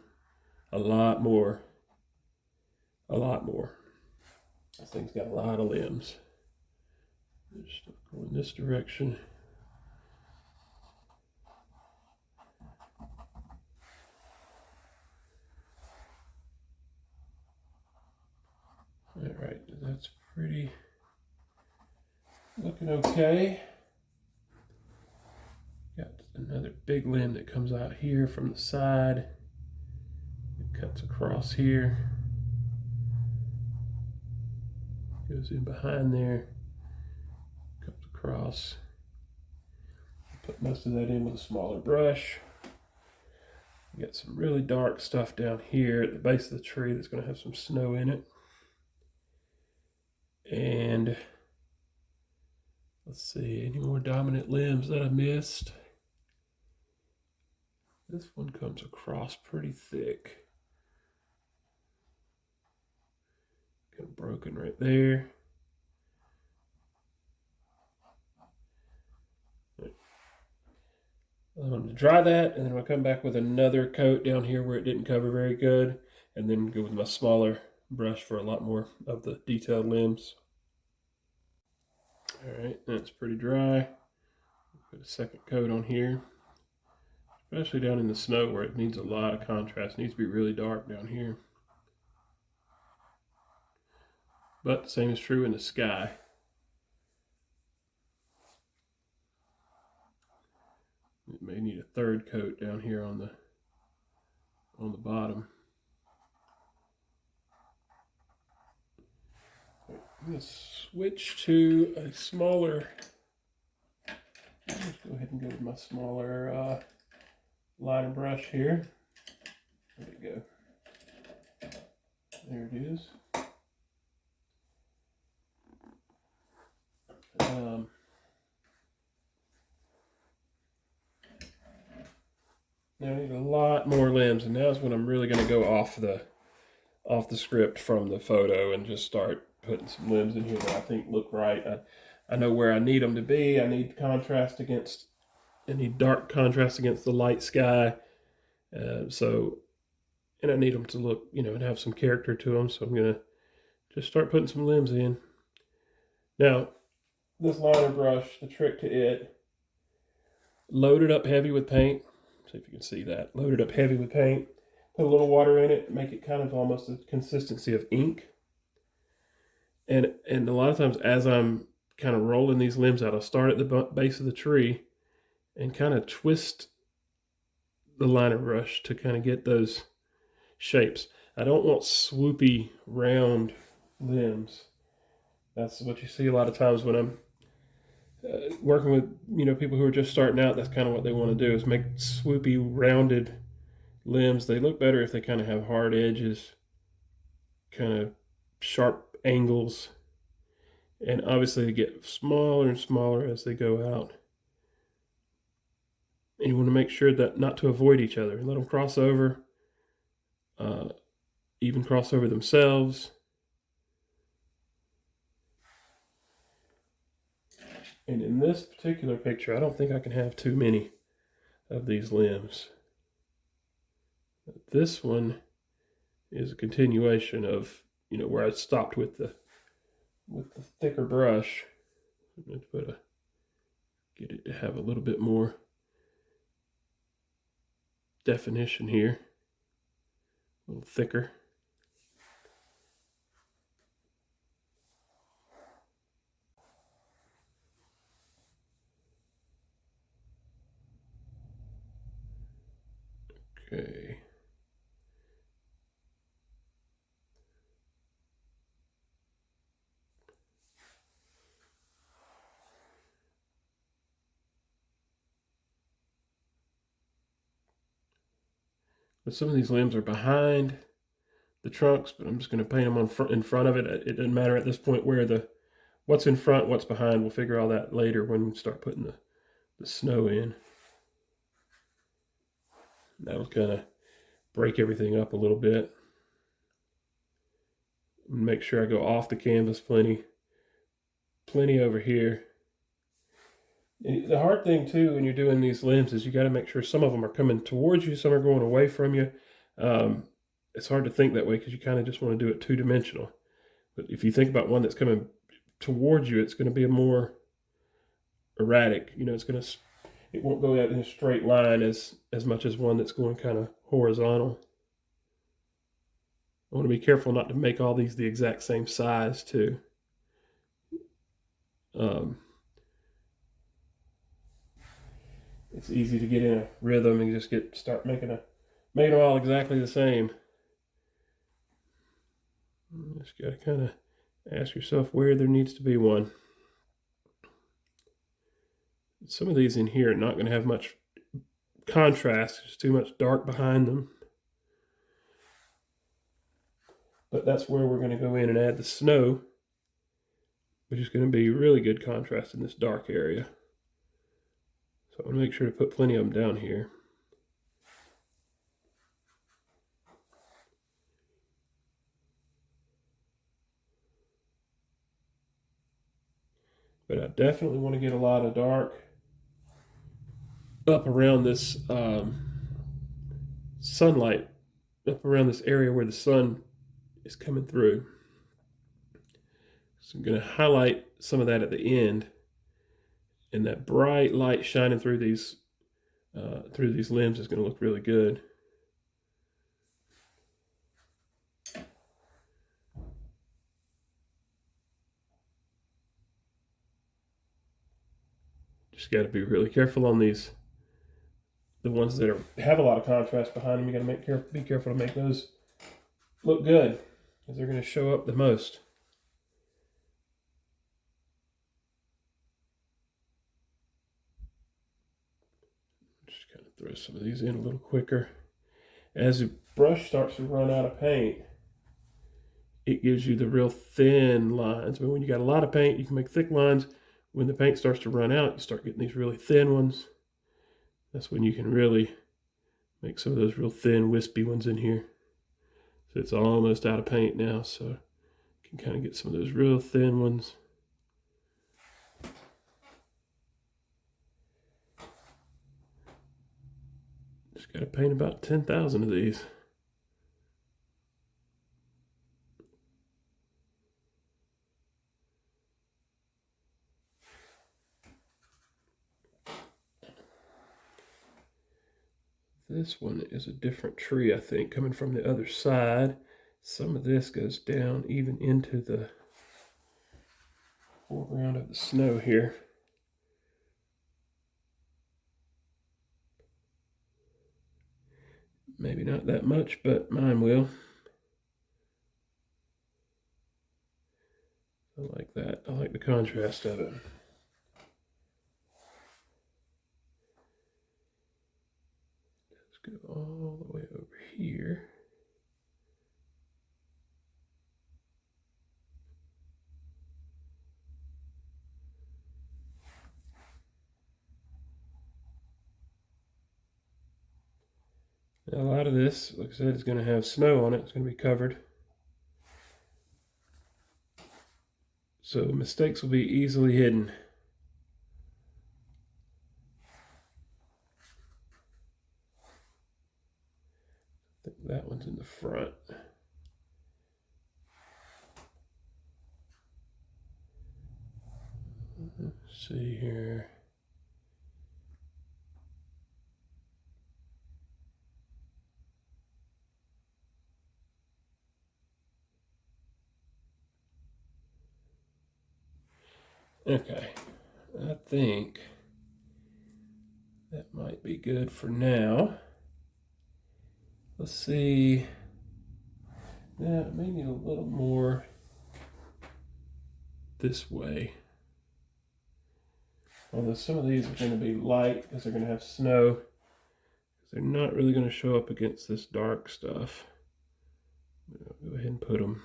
a lot more. This thing's got a lot of limbs. Just go in this direction. All right, that's pretty looking okay. Got another big limb that comes out here from the side. It cuts across here. Goes in behind there. Comes across. Put most of that in with a smaller brush. We got some really dark stuff down here at the base of the tree that's going to have some snow in it. And let's see, any more dominant limbs that I missed? This one comes across pretty thick. Kind of broken right there. I'm going to dry that, and then I'll come back with another coat down here where it didn't cover very good, and then go with my smaller brush for a lot more of the detailed limbs. All right, that's pretty dry. Put a second coat on here, especially down in the snow where it needs a lot of contrast. It needs to be really dark down here. But the same is true in the sky. It may need a third coat down here on the bottom. I'm going to switch to a smaller Let's go ahead and go with my smaller liner brush here. There we go. There it is. Now I need a lot more limbs, and now is when I'm really going to go off the script from the photo and just start putting some limbs in here that I think look right. I know where I need them to be. I need dark contrast against the light sky. And I need them to look, and have some character to them. So I'm going to just start putting some limbs in. Now, this liner brush, the trick to it, load it up heavy with paint. See if you can see that. Load it up heavy with paint. Put a little water in it. Make it kind of almost the consistency of ink. And a lot of times as I'm kind of rolling these limbs out, I'll start at the base of the tree and kind of twist the liner brush to kind of get those shapes. I don't want swoopy, round limbs. That's what you see a lot of times when I'm working with people who are just starting out. That's kind of what they want to do, is make swoopy, rounded limbs. They look better if they kind of have hard edges, kind of sharp angles, and obviously they get smaller and smaller as they go out. And you want to make sure that not to avoid each other. Let them cross over, even cross over themselves. And in this particular picture, I don't think I can have too many of these limbs. This one is a continuation of, where I stopped with the thicker brush. I'm going to get it to have a little bit more definition here, a little thicker. Okay. But some of these limbs are behind the trunks, but I'm just going to paint them in front of it. It doesn't matter at this point what's in front, what's behind. We'll figure all that later when we start putting the snow in. That'll kind of break everything up a little bit. Make sure I go off the canvas plenty over here. And the hard thing too when you're doing these limbs is you got to make sure some of them are coming towards you, some are going away from you. It's hard to think that way because you kind of just want to do it two-dimensional. But if you think about one that's coming towards you, it's going to be a more erratic. It won't go out in a straight line as much as one that's going kind of horizontal. I want to be careful not to make all these the exact same size too. It's easy to get in a rhythm and just start making them all exactly the same. You just got to kind of ask yourself where there needs to be one. Some of these in here are not going to have much contrast. There's too much dark behind them. But that's where we're going to go in and add the snow, which is going to be really good contrast in this dark area. So I want to make sure to put plenty of them down here. But I definitely want to get a lot of dark up around this sunlight, up around this area where the sun is coming through. So I'm going to highlight some of that at the end, and that bright light shining through these limbs is going to look really good. Just got to be really careful on these. The ones that have a lot of contrast behind them, you got to be careful to make those look good, because they're going to show up the most. throw some of these in a little quicker. As the brush starts to run out of paint, it gives you the real thin lines. But when you got a lot of paint, you can make thick lines. When the paint starts to run out, you start getting these really thin ones. That's when you can really make some of those real thin, wispy ones in here. So it's almost out of paint now, so you can kind of get some of those real thin ones. Just got to paint about 10,000 of these. This one is a different tree, I think, coming from the other side. Some of this goes down even into the foreground of the snow here. Maybe not that much, but mine will. I like that. I like the contrast of it. Let's go all the way over here. Now, a lot of this, like I said, is going to have snow on it. It's going to be covered. So mistakes will be easily hidden. I think that one's in the front. Let's see here. Okay, I think that might be good for now. Let's see. Yeah, I may need a little more this way. Although some of these are going to be light because they're going to have snow. They're not really going to show up against this dark stuff. I'll go ahead and put them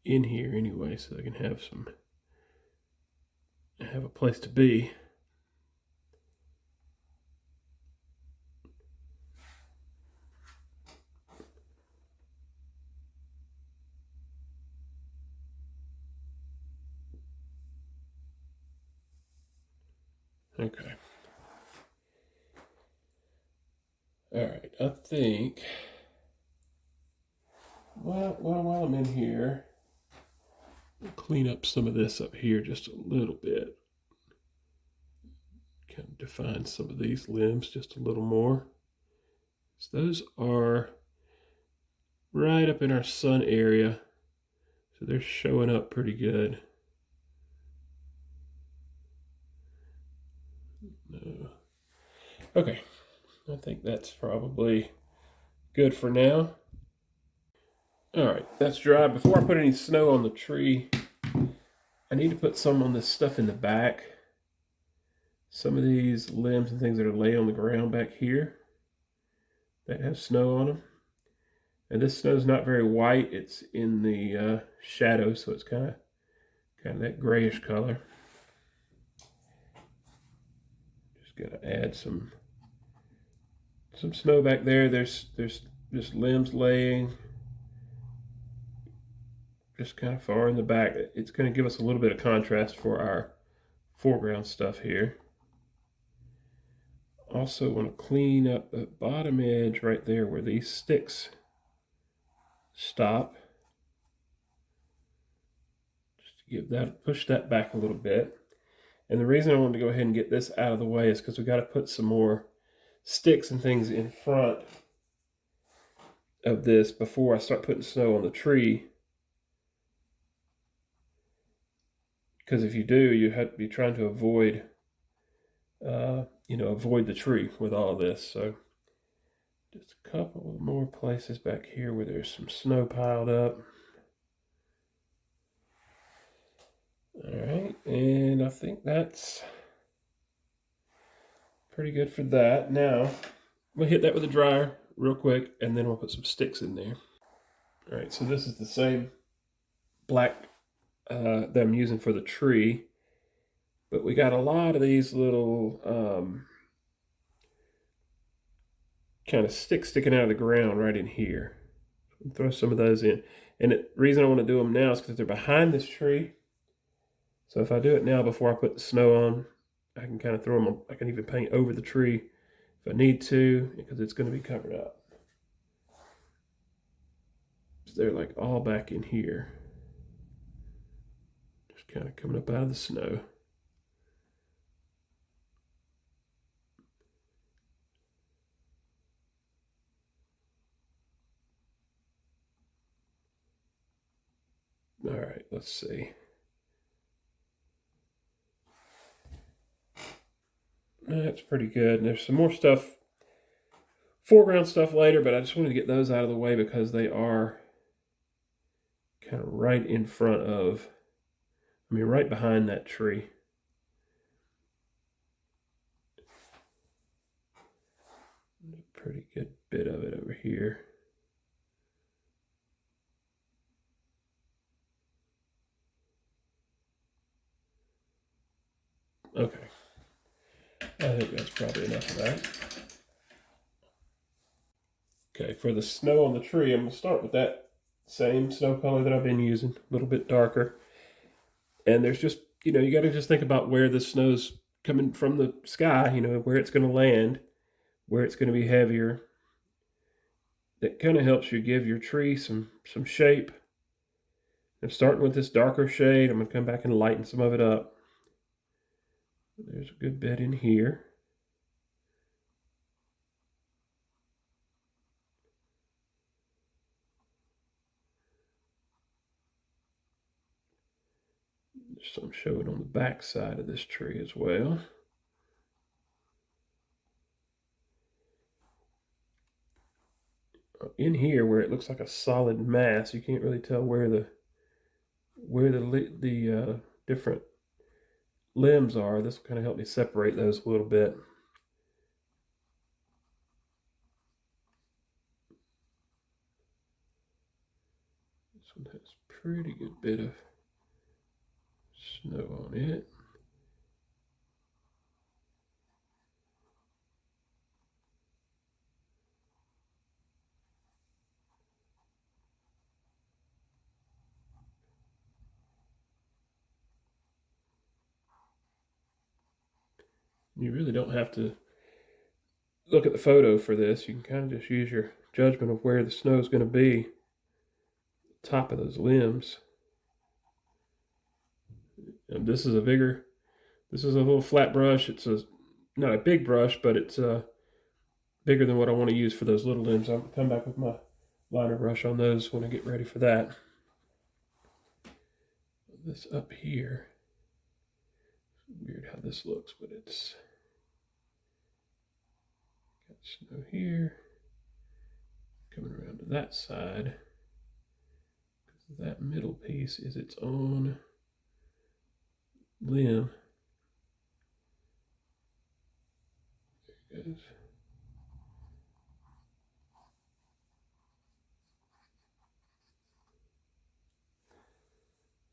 in here anyway so they can have a place to be. Okay. All right, I think, well, while I'm in here, I'll clean up some of this up here just a little bit. Kind of define some of these limbs just a little more. So those are right up in our sun area, so they're showing up pretty good. No. Okay, I think that's probably good for now. All right, that's dry. Before I put any snow on the tree, I need to put some on this stuff in the back. Some of these limbs and things that are laying on the ground back here that have snow on them. And this snow is not very white. It's in the shadow, so it's kind of that grayish color. Just gotta add some snow back there. There's just limbs laying just kind of far in the back. It's going to give us a little bit of contrast for our foreground stuff here. Also want to clean up the bottom edge right there where these sticks stop. Just to give that, push that back a little bit. And the reason I wanted to go ahead and get this out of the way is because we got to put some more sticks and things in front of this before I start putting snow on the tree. Because if you do, you have to be trying to avoid avoid the tree with all this. So just a couple more places back here where there's some snow piled up. All right, and I think that's Pretty good for that. Now, we'll hit that with a dryer real quick, and then we'll put some sticks in there. All right, so this is the same black that I'm using for the tree, but we got a lot of these little kind of sticks sticking out of the ground right in here. Throw some of those in. And the reason I want to do them now is because they're behind this tree. So if I do it now before I put the snow on, I can kind of throw them, I can even paint over the tree if I need to, because it's going to be covered up. So they're like all back in here. Just kind of coming up out of the snow. All right, let's see. That's pretty good. And there's some more stuff, foreground stuff later, but I just wanted to get those out of the way because they are kind of right in front of, right behind that tree. A pretty good bit of it over here. Okay. I think that's probably enough of that. Okay, for the snow on the tree, I'm going to start with that same snow color that I've been using, a little bit darker. And there's just, you got to just think about where the snow's coming from the sky, where it's going to land, where it's going to be heavier. That kind of helps you give your tree some shape. I'm starting with this darker shade. I'm going to come back and lighten some of it up. There's a good bit in here. There's some showing on the back side of this tree as well. In here, where it looks like a solid mass, you can't really tell where the different limbs are. This will kind of help me separate those a little bit. This one has a pretty good bit of snow on it. You really don't have to look at the photo for this. You can kind of just use your judgment of where the snow is going to be. Top of those limbs. And this is a little flat brush. It's not a big brush, but it's bigger than what I want to use for those little limbs. I'll come back with my liner brush on those when I get ready for that. This up here. Weird how this looks, but it's got snow here. Coming around to that side. That middle piece is its own limb. There it goes.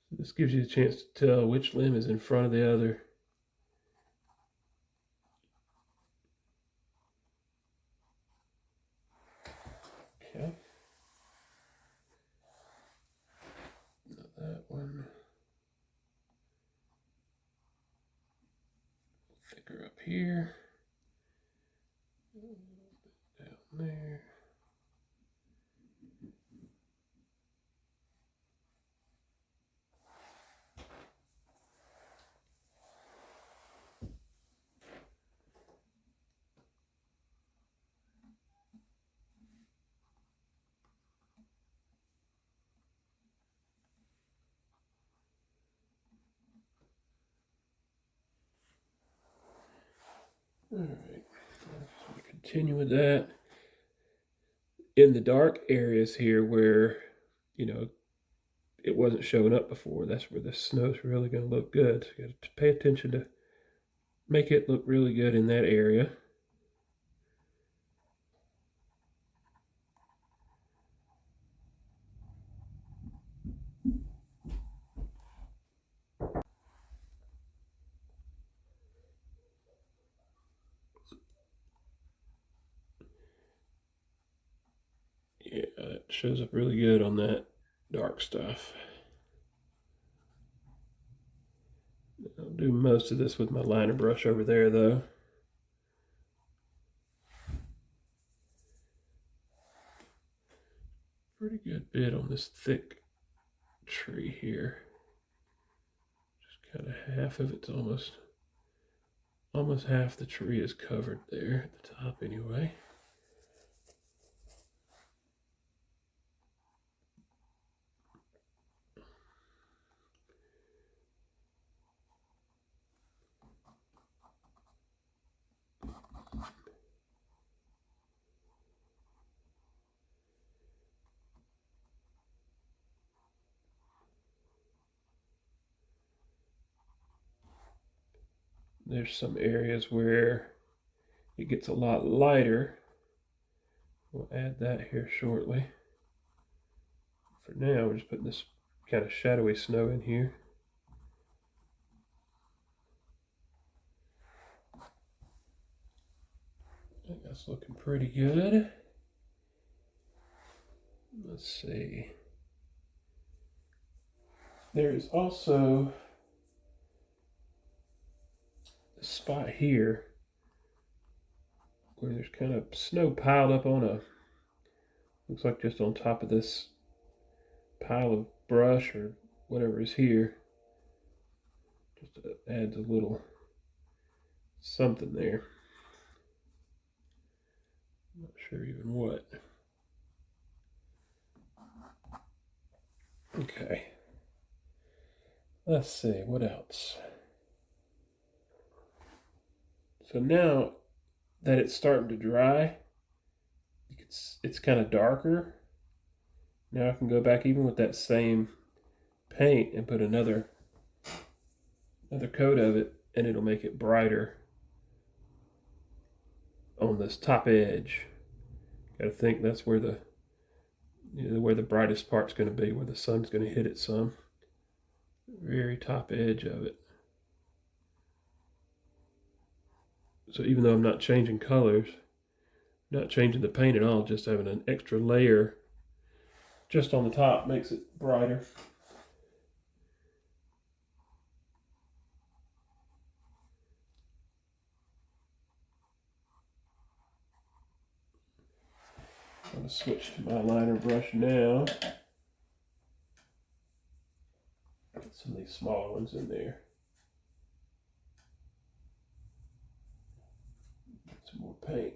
So this gives you a chance to tell which limb is in front of the other. Okay. That one. Thicker up here. Down there. All right, so continue with that. In the dark areas here where, it wasn't showing up before, that's where the snow's really going to look good. So you got to pay attention to make it look really good in that area. Yeah, it shows up really good on that dark stuff. I'll do most of this with my liner brush over there though. Pretty good bit on this thick tree here. Just kind of half of it's almost half the tree is covered there at the top anyway. There's some areas where it gets a lot lighter. We'll add that here shortly. For now, we're just putting this kind of shadowy snow in here. I think that's looking pretty good. Let's see. There's also a spot here where there's kind of snow piled up on looks like just on top of this pile of brush or whatever is here. Just adds a little something there. I'm not sure even what. Okay. Let's see, what else? So now that it's starting to dry, it's kind of darker. Now I can go back even with that same paint and put another coat of it, and it'll make it brighter on this top edge. Got to think that's where where the brightest part's going to be, where the sun's going to hit it some. Very top edge of it. So even though I'm not changing colors, not changing the paint at all, just having an extra layer just on the top makes it brighter. I'm going to switch to my liner brush now. Put some of these smaller ones in there. Get some more paint.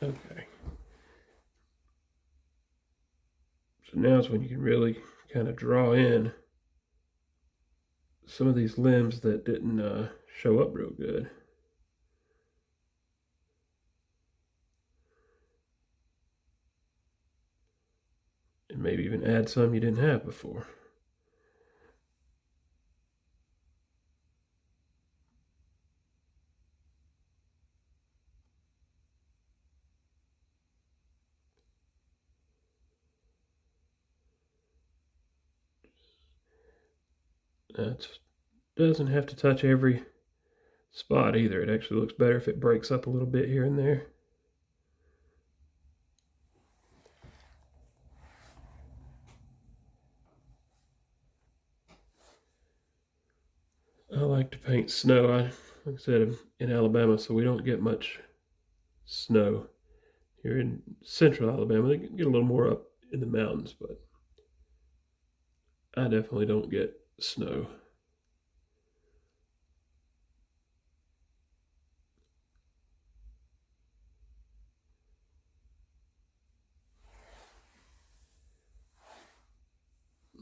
Okay. So now is when you can really kind of draw in some of these limbs that didn't show up real good. And maybe even add some you didn't have before. That doesn't have to touch every spot either. It actually looks better if it breaks up a little bit here and there. I like to paint snow. Like I said, I'm in Alabama, so we don't get much snow. Here in central Alabama, they get a little more up in the mountains, but I definitely don't get snow.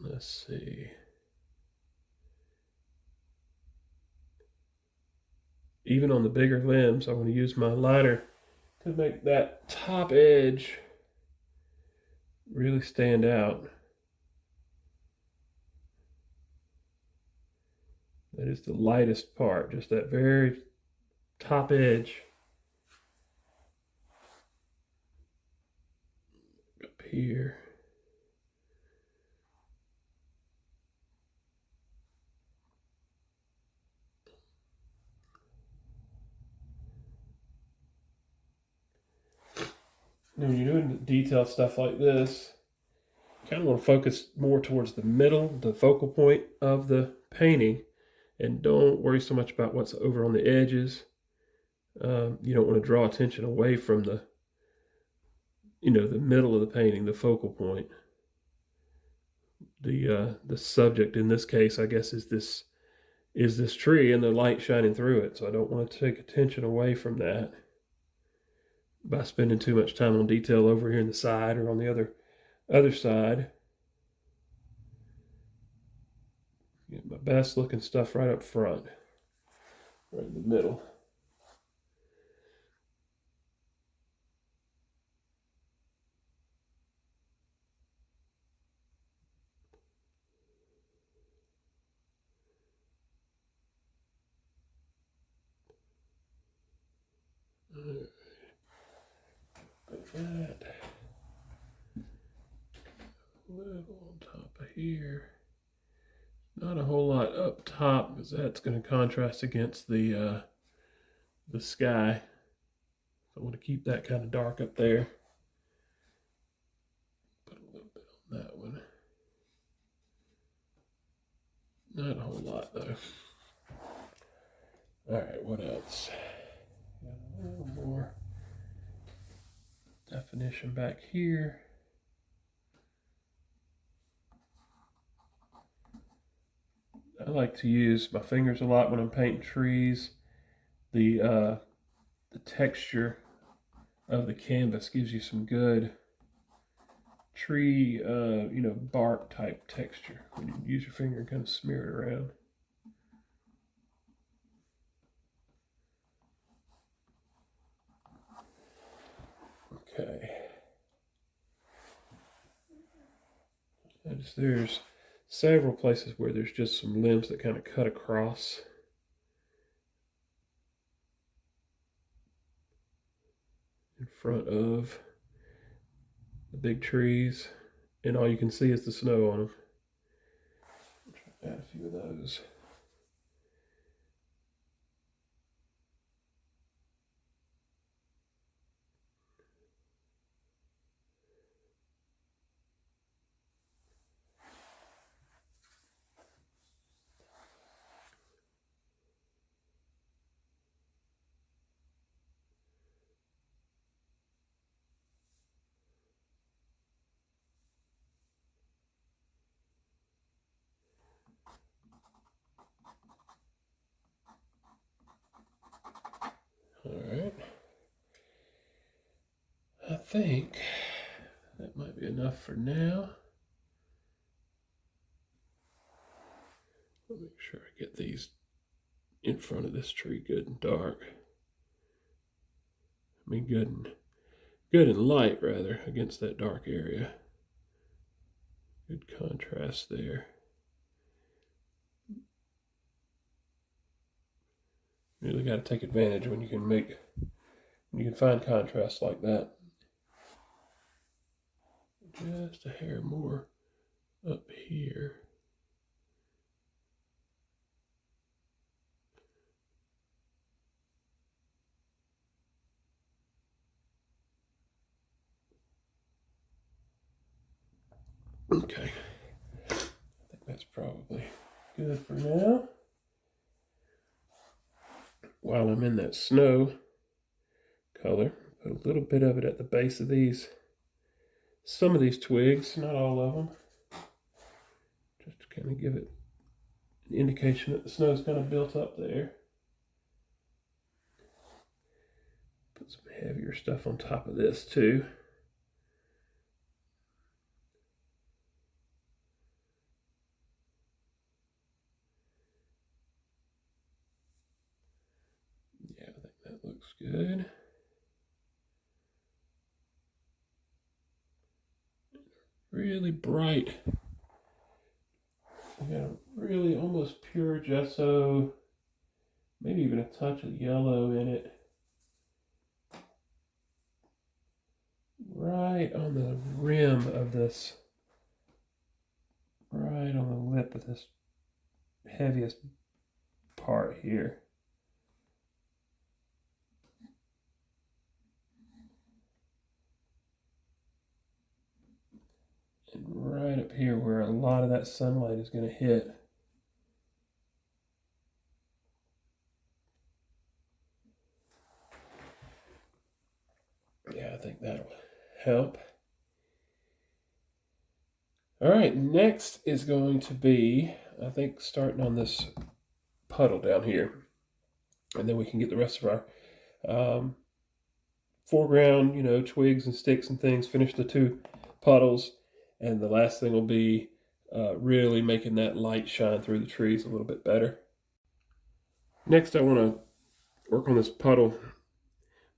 Let's see. Even on the bigger limbs, I want to use my liner to make that top edge really stand out. That is the lightest part, just that very top edge. Up here. When you're doing detailed stuff like this, you kind of want to focus more towards the middle, the focal point of the painting, and don't worry so much about what's over on the edges. You don't want to draw attention away from the, the middle of the painting, the focal point. The subject in this case, I guess, is this tree and the light shining through it. So I don't want to take attention away from that by spending too much time on detail over here in the side or on the other side. Get my best looking stuff right up front, right in the middle. Like that. A little on top of here. Not a whole lot up top because that's going to contrast against the sky. So I want to keep that kind of dark up there. Put a little bit on that one. Not a whole lot though. All right, what else? Got a little more definition back here. I like to use my fingers a lot when I'm painting trees. The texture of the canvas gives you some good tree, bark type texture when you use your finger and kind of smear it around. Okay. There's several places where there's just some limbs that kind of cut across. In front of the big trees, and all you can see is the snow on them. I'll try to add a few of those. All right. I think that might be enough for now. I'll make sure I get these in front of this tree good and dark. I mean good and light rather against that dark area. Good contrast there. You really got to take advantage when you can find contrast like that. Just a hair more up here. Okay, I think that's probably good for now. While I'm in that snow color, put a little bit of it at the base of some of these twigs, not all of them, just to kind of give it an indication that the snow's kind of built up there. Put some heavier stuff on top of this too. Yeah, I think that looks good. Really bright I got a really almost pure gesso, maybe even a touch of yellow in it. Right on the rim of this, right on the lip of this heaviest part here. And right up here where a lot of that sunlight is going to hit. Yeah, I think that'll help. All right, next is going to be, I think, starting on this puddle down here. And then we can get the rest of our foreground, you know, twigs and sticks and things, finish the two puddles. And the last thing will be really making that light shine through the trees a little bit better. Next, I want to work on this puddle.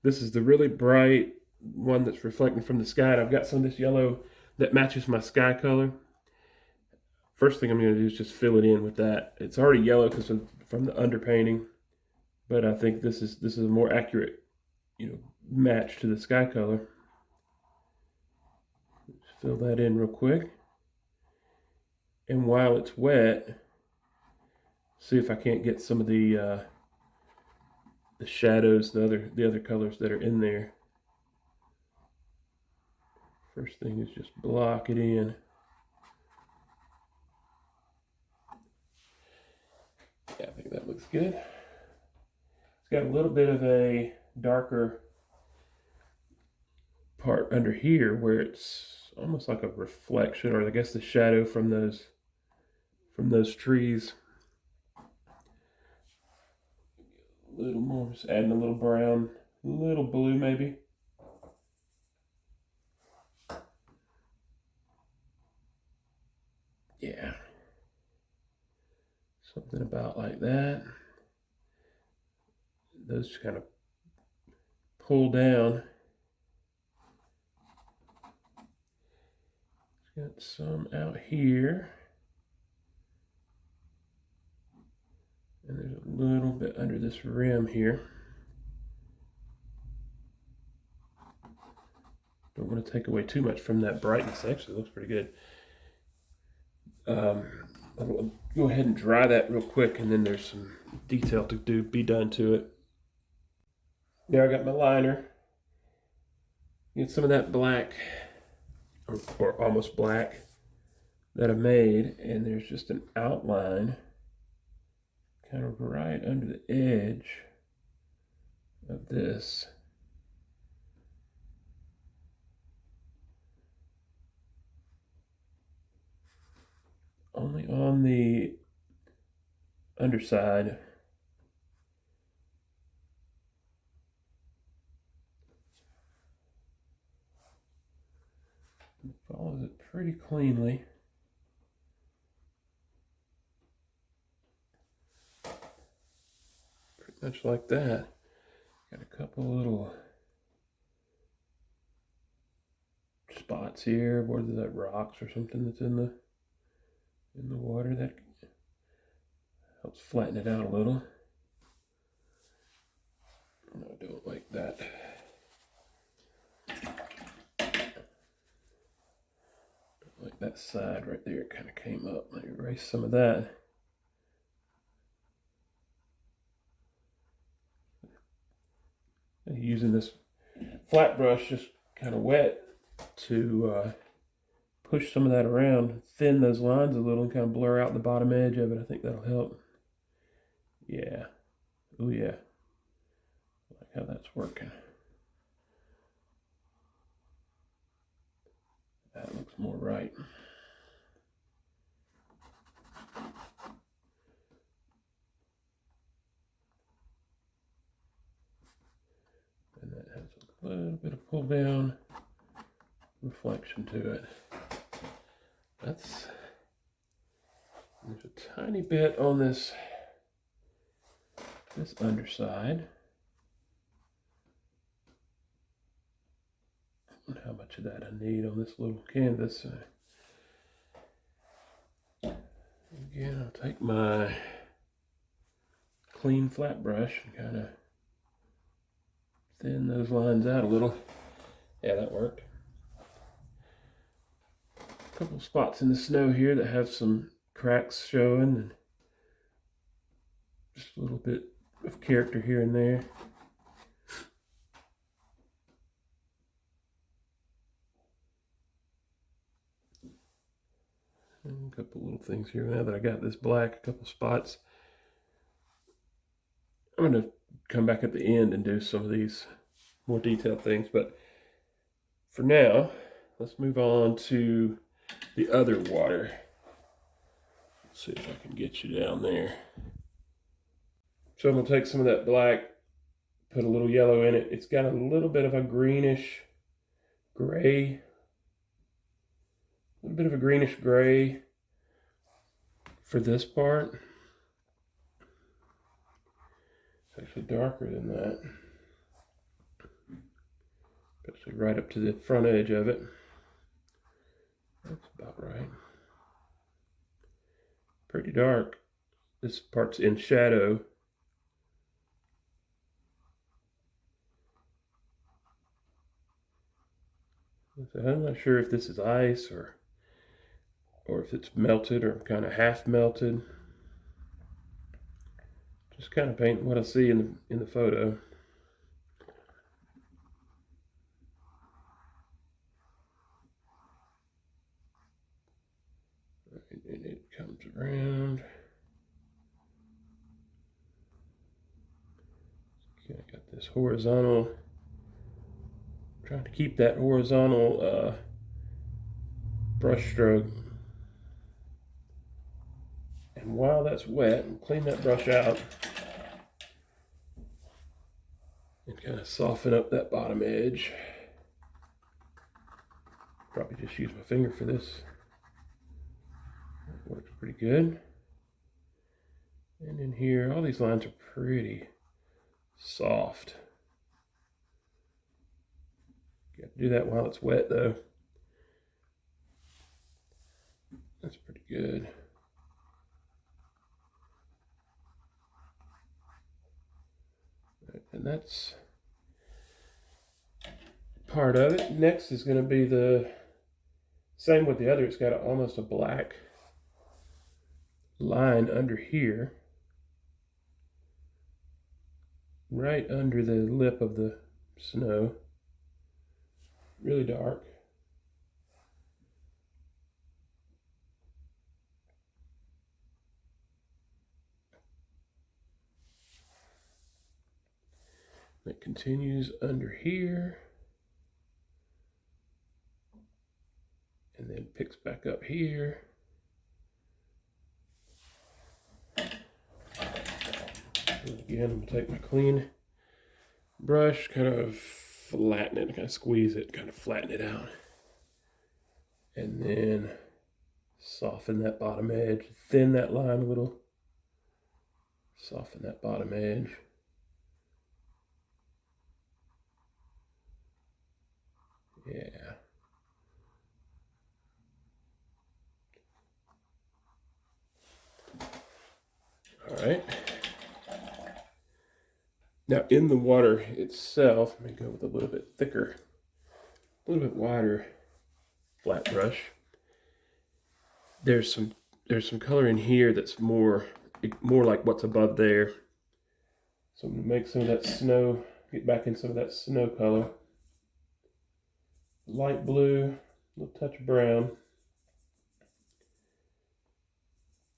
This is the really bright one that's reflecting from the sky. And I've got some of this yellow that matches my sky color. First thing I'm going to do is just fill it in with that. It's already yellow because from the underpainting, but I think this is a more accurate, you know, match to the sky color. Just fill that in real quick. And while it's wet, see if I can't get some of the shadows, the other colors that are in there. First thing is just block it in. Yeah, I think that looks good. It's got a little bit of a darker part under here where it's almost like a reflection, or I guess the shadow from those trees. A little more, just adding a little brown, a little blue maybe. Yeah. Something about like that. Those kind of pull down. Got some out here. And there's a little bit under this rim here. Don't want to take away too much from that brightness. Actually, it looks pretty good. I'll go ahead and dry that real quick, and then there's some detail to be done to it. Now I got my liner. Get some of that black, or almost black, that I made, and there's just an outline kind of right under the edge of this. Only on the underside. It follows it pretty cleanly. Pretty much like that. Got a couple little spots here. What is that, rocks or something that's in the water that helps flatten it out a little. I'll do it like that. Like that side right there kind of came up. Let me erase some of that. And using this flat brush, just kind of wet, to push some of that around, thin those lines a little, and kind of blur out the bottom edge of it. I think that'll help. Yeah. Oh yeah. I like how that's working. That looks more right. And that has a little bit of pull down reflection to it. There's a tiny bit on this underside. And how much of that I need on this little canvas. Again, I'll take my clean flat brush and kind of thin those lines out a little. Yeah, that worked. A couple spots in the snow here that have some cracks showing, and just a little bit of character here and there. And a couple little things here. Now that I got this black, a couple spots, I'm going to come back at the end and do some of these more detailed things. But for now, let's move on to the other water. Let's see if I can get you down there. So I'm going to take some of that black, put a little yellow in it. It's got a little bit of a greenish gray. A little bit of a greenish gray for this part. It's actually darker than that. Actually right up to the front edge of it. That's about right. Pretty dark. This part's in shadow. I'm not sure if this is ice or if it's melted or kind of half melted. Just kind of painting what I see in the photo. And it comes around. Okay, I got this horizontal. Trying to keep that horizontal brush stroke. And while that's wet, clean that brush out and kind of soften up that bottom edge. Probably just use my finger for this. That works pretty good. And in here, all these lines are pretty soft. You have to do that while it's wet though. That's pretty good. And that's part of it. Next is going to be the same with the other. It's got almost a black line under here, right under the lip of the snow. Really dark. It continues under here and then picks back up here. And again, I'm going to take my clean brush, kind of flatten it, kind of squeeze it, kind of flatten it out. And then soften that bottom edge, thin that line a little, soften that bottom edge. Yeah. All right. Now in the water itself, let me go with a little bit thicker, a little bit wider flat brush. There's some color in here that's more like what's above there. So I'm gonna make some of that snow, get back in some of that snow color. Light blue, a little touch of brown.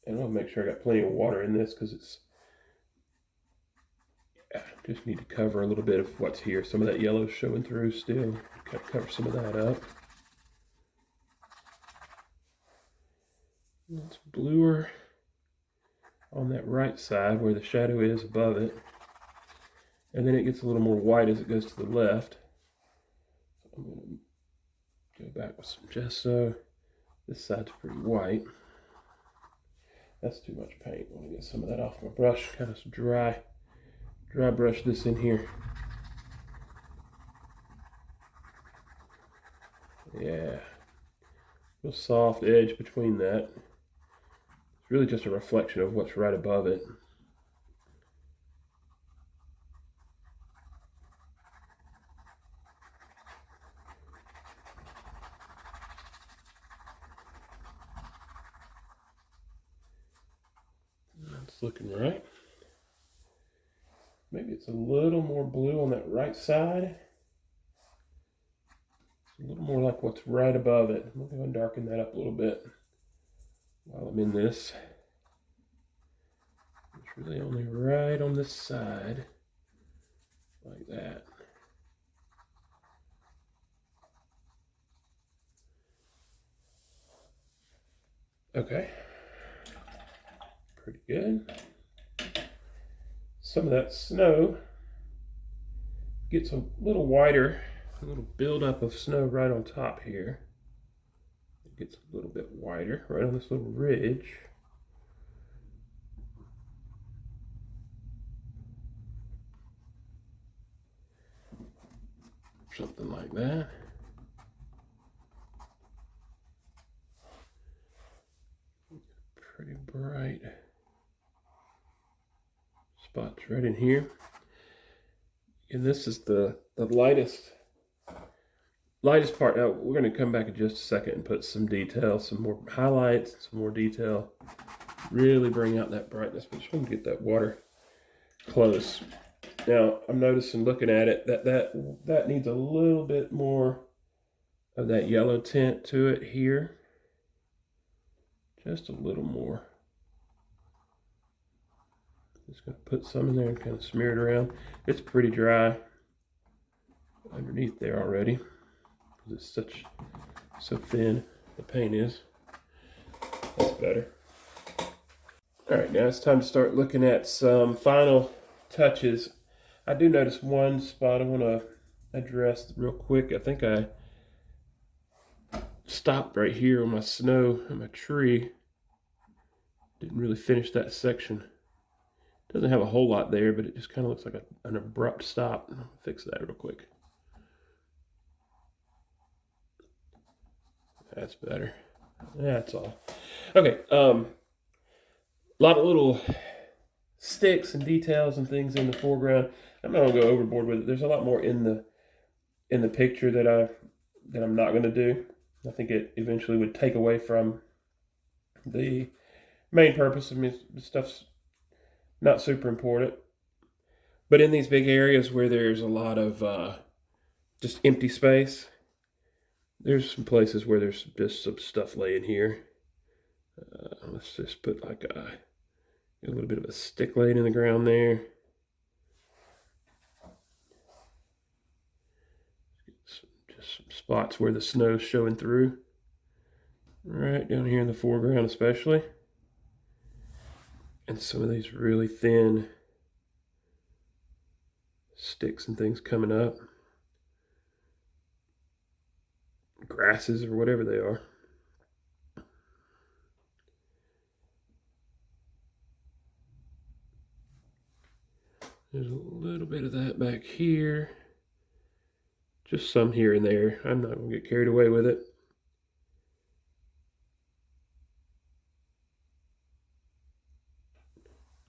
And I'll make sure I got plenty of water in this because it's, just need to cover a little bit of what's here. Some of that yellow's showing through still. Cover some of that up. It's bluer on that right side where the shadow is above it. And then it gets a little more white as it goes to the left. I'm going to go back with some gesso. This side's pretty white. That's too much paint. I want to get some of that off my brush. Kind of dry brush this in here. Yeah. Real soft edge between that. It's really just a reflection of what's right above it. That's looking right. Maybe it's a little more blue on that right side. It's a little more like what's right above it. I'm going to darken that up a little bit while I'm in this. It's really only right on this side, like that. Okay, pretty good. Some of that snow gets a little whiter, a little buildup of snow right on top here. It gets a little bit whiter right on this little ridge. Something like that. Pretty bright spots right in here. And this is the lightest part. Now we're going to come back in just a second and put some detail, some more highlights, some more detail. Really bring out that brightness, but just want to get that water close. Now I'm noticing, looking at it, that needs a little bit more of that yellow tint to it here. Just a little more. Just going to put some in there and kind of smear it around. It's pretty dry underneath there already, because it's so thin the paint is. That's better. All right, now it's time to start looking at some final touches. I do notice one spot I want to address real quick. I think I stopped right here on my snow and my tree. Didn't really finish that section. Doesn't have a whole lot there, but it just kind of looks like an abrupt stop. I'll fix that real quick. That's better. That's all. Okay. A lot of little sticks and details and things in the foreground. I'm not gonna go overboard with it. There's a lot more in the picture that I'm not gonna do. I think it eventually would take away from the main purpose. I mean, stuff's not super important. But in these big areas where there's a lot of just empty space, there's some places where there's just some stuff laying here. Let's just put like a little bit of a stick laying in the ground there. Just some spots where the snow's showing through. Right down here in the foreground especially. And some of these really thin sticks and things coming up. Grasses or whatever they are. There's a little bit of that back here. Just some here and there. I'm not going to get carried away with it.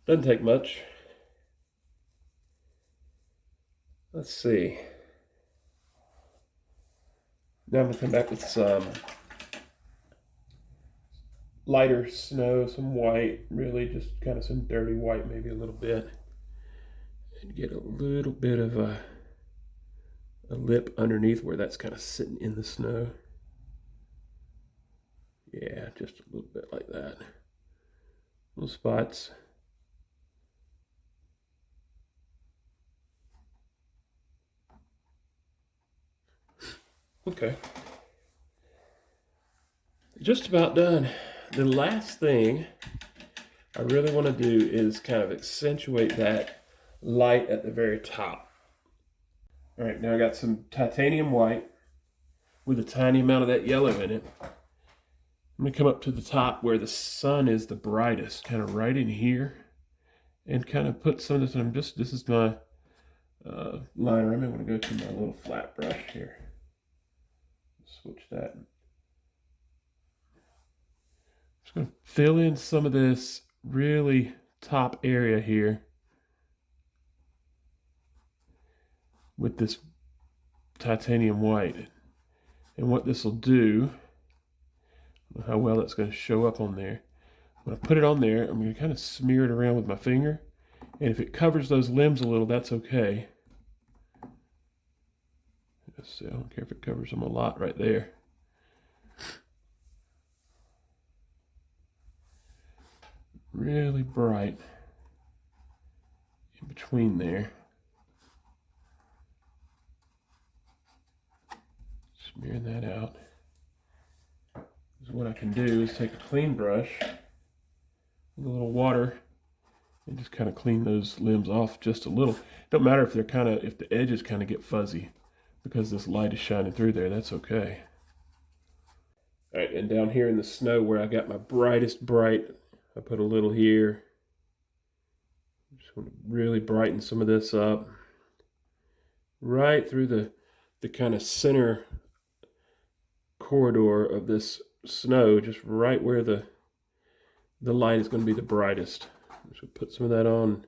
Doesn't take much. Let's see. Now I'm going to come back with some lighter snow, some white, really just kind of some dirty white, maybe a little bit. And get a little bit of a lip underneath where that's kind of sitting in the snow. Yeah, just a little bit like that. Little spots. Okay. Just about done. The last thing I really want to do is kind of accentuate that light at the very top. All right, now I got some titanium white with a tiny amount of that yellow in it. I'm going to come up to the top where the sun is the brightest, kind of right in here, and kind of put some of this. This is my liner. I'm going to go to my little flat brush here. Switch that. going to fill in some of this really top area here with this titanium white. And what this will do, how well that's going to show up on there. When I put it on there, I'm going to kind of smear it around with my finger. And if it covers those limbs a little, that's okay. I don't care if it covers them a lot right there. Really bright in between there. Smear that out. So what I can do is take a clean brush with a little water and just kind of clean those limbs off just a little. Don't matter if if the edges kind of get fuzzy because this light is shining through there, that's okay. All right, and down here in the snow where I got my brightest bright, I put a little here. Just want to really brighten some of this up. Right through the kind of center corridor of this snow, just right where the light is going to be the brightest. So put some of that on,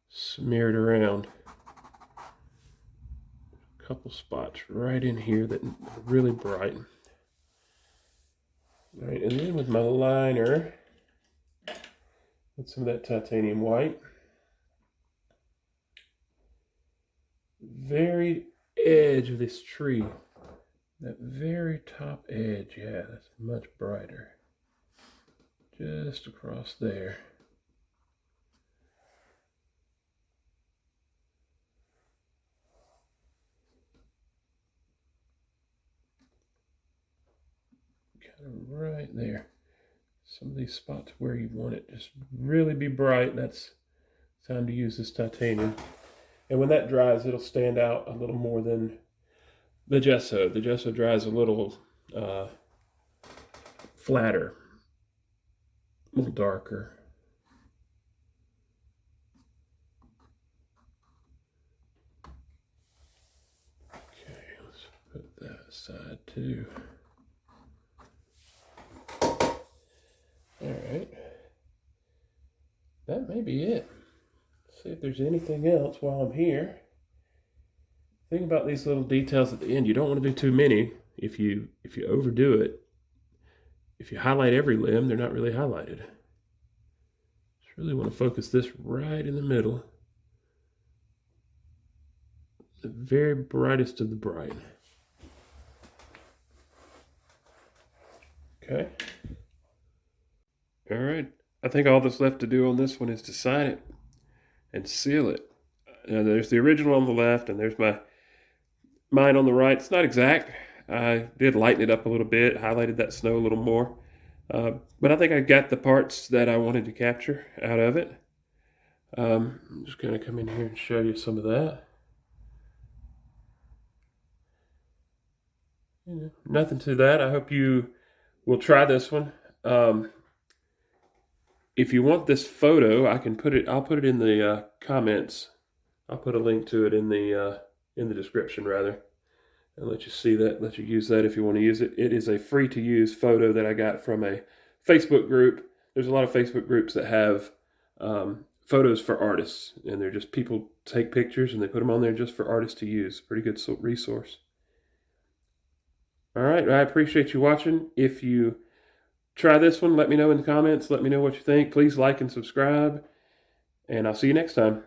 smear it around. A couple spots right in here that are really bright. All right, and then with my liner, with some of that titanium white, very edge of this tree, that very top edge, yeah, that's much brighter. Just across there. Kind of right there. Some of these spots where you want it just really be bright, that's time to use this titanium. And when that dries, it'll stand out a little more than the gesso. The gesso dries a little flatter, a little darker. Okay, let's put that aside too. All right, that may be it. Let's see if there's anything else while I'm here. Think about these little details at the end. You don't want to do too many. If you overdo it, if you highlight every limb, they're not really highlighted. Just really want to focus this right in the middle. The very brightest of the bright. Okay. All right. I think all that's left to do on this one is to sign it and seal it. There's the original on the left, and there's mine on the right. It's not exact. I did lighten it up a little bit, highlighted that snow a little more. But I think I got the parts that I wanted to capture out of it. I'm just going to come in here and show you some of that. Nothing to that. I hope you will try this one. If you want this photo, I'll put it in the comments. I'll put a link to it in the description rather, and let you see that, let you use that if you want to use it. It is a free to use photo that I got from a Facebook group. There's a lot of Facebook groups that have photos for artists, and they're just people take pictures and they put them on there just for artists to use. Pretty good resource. All right, I appreciate you watching. If you try this one, let me know in the comments. Let me know what you think. Please like and subscribe, and I'll see you next time.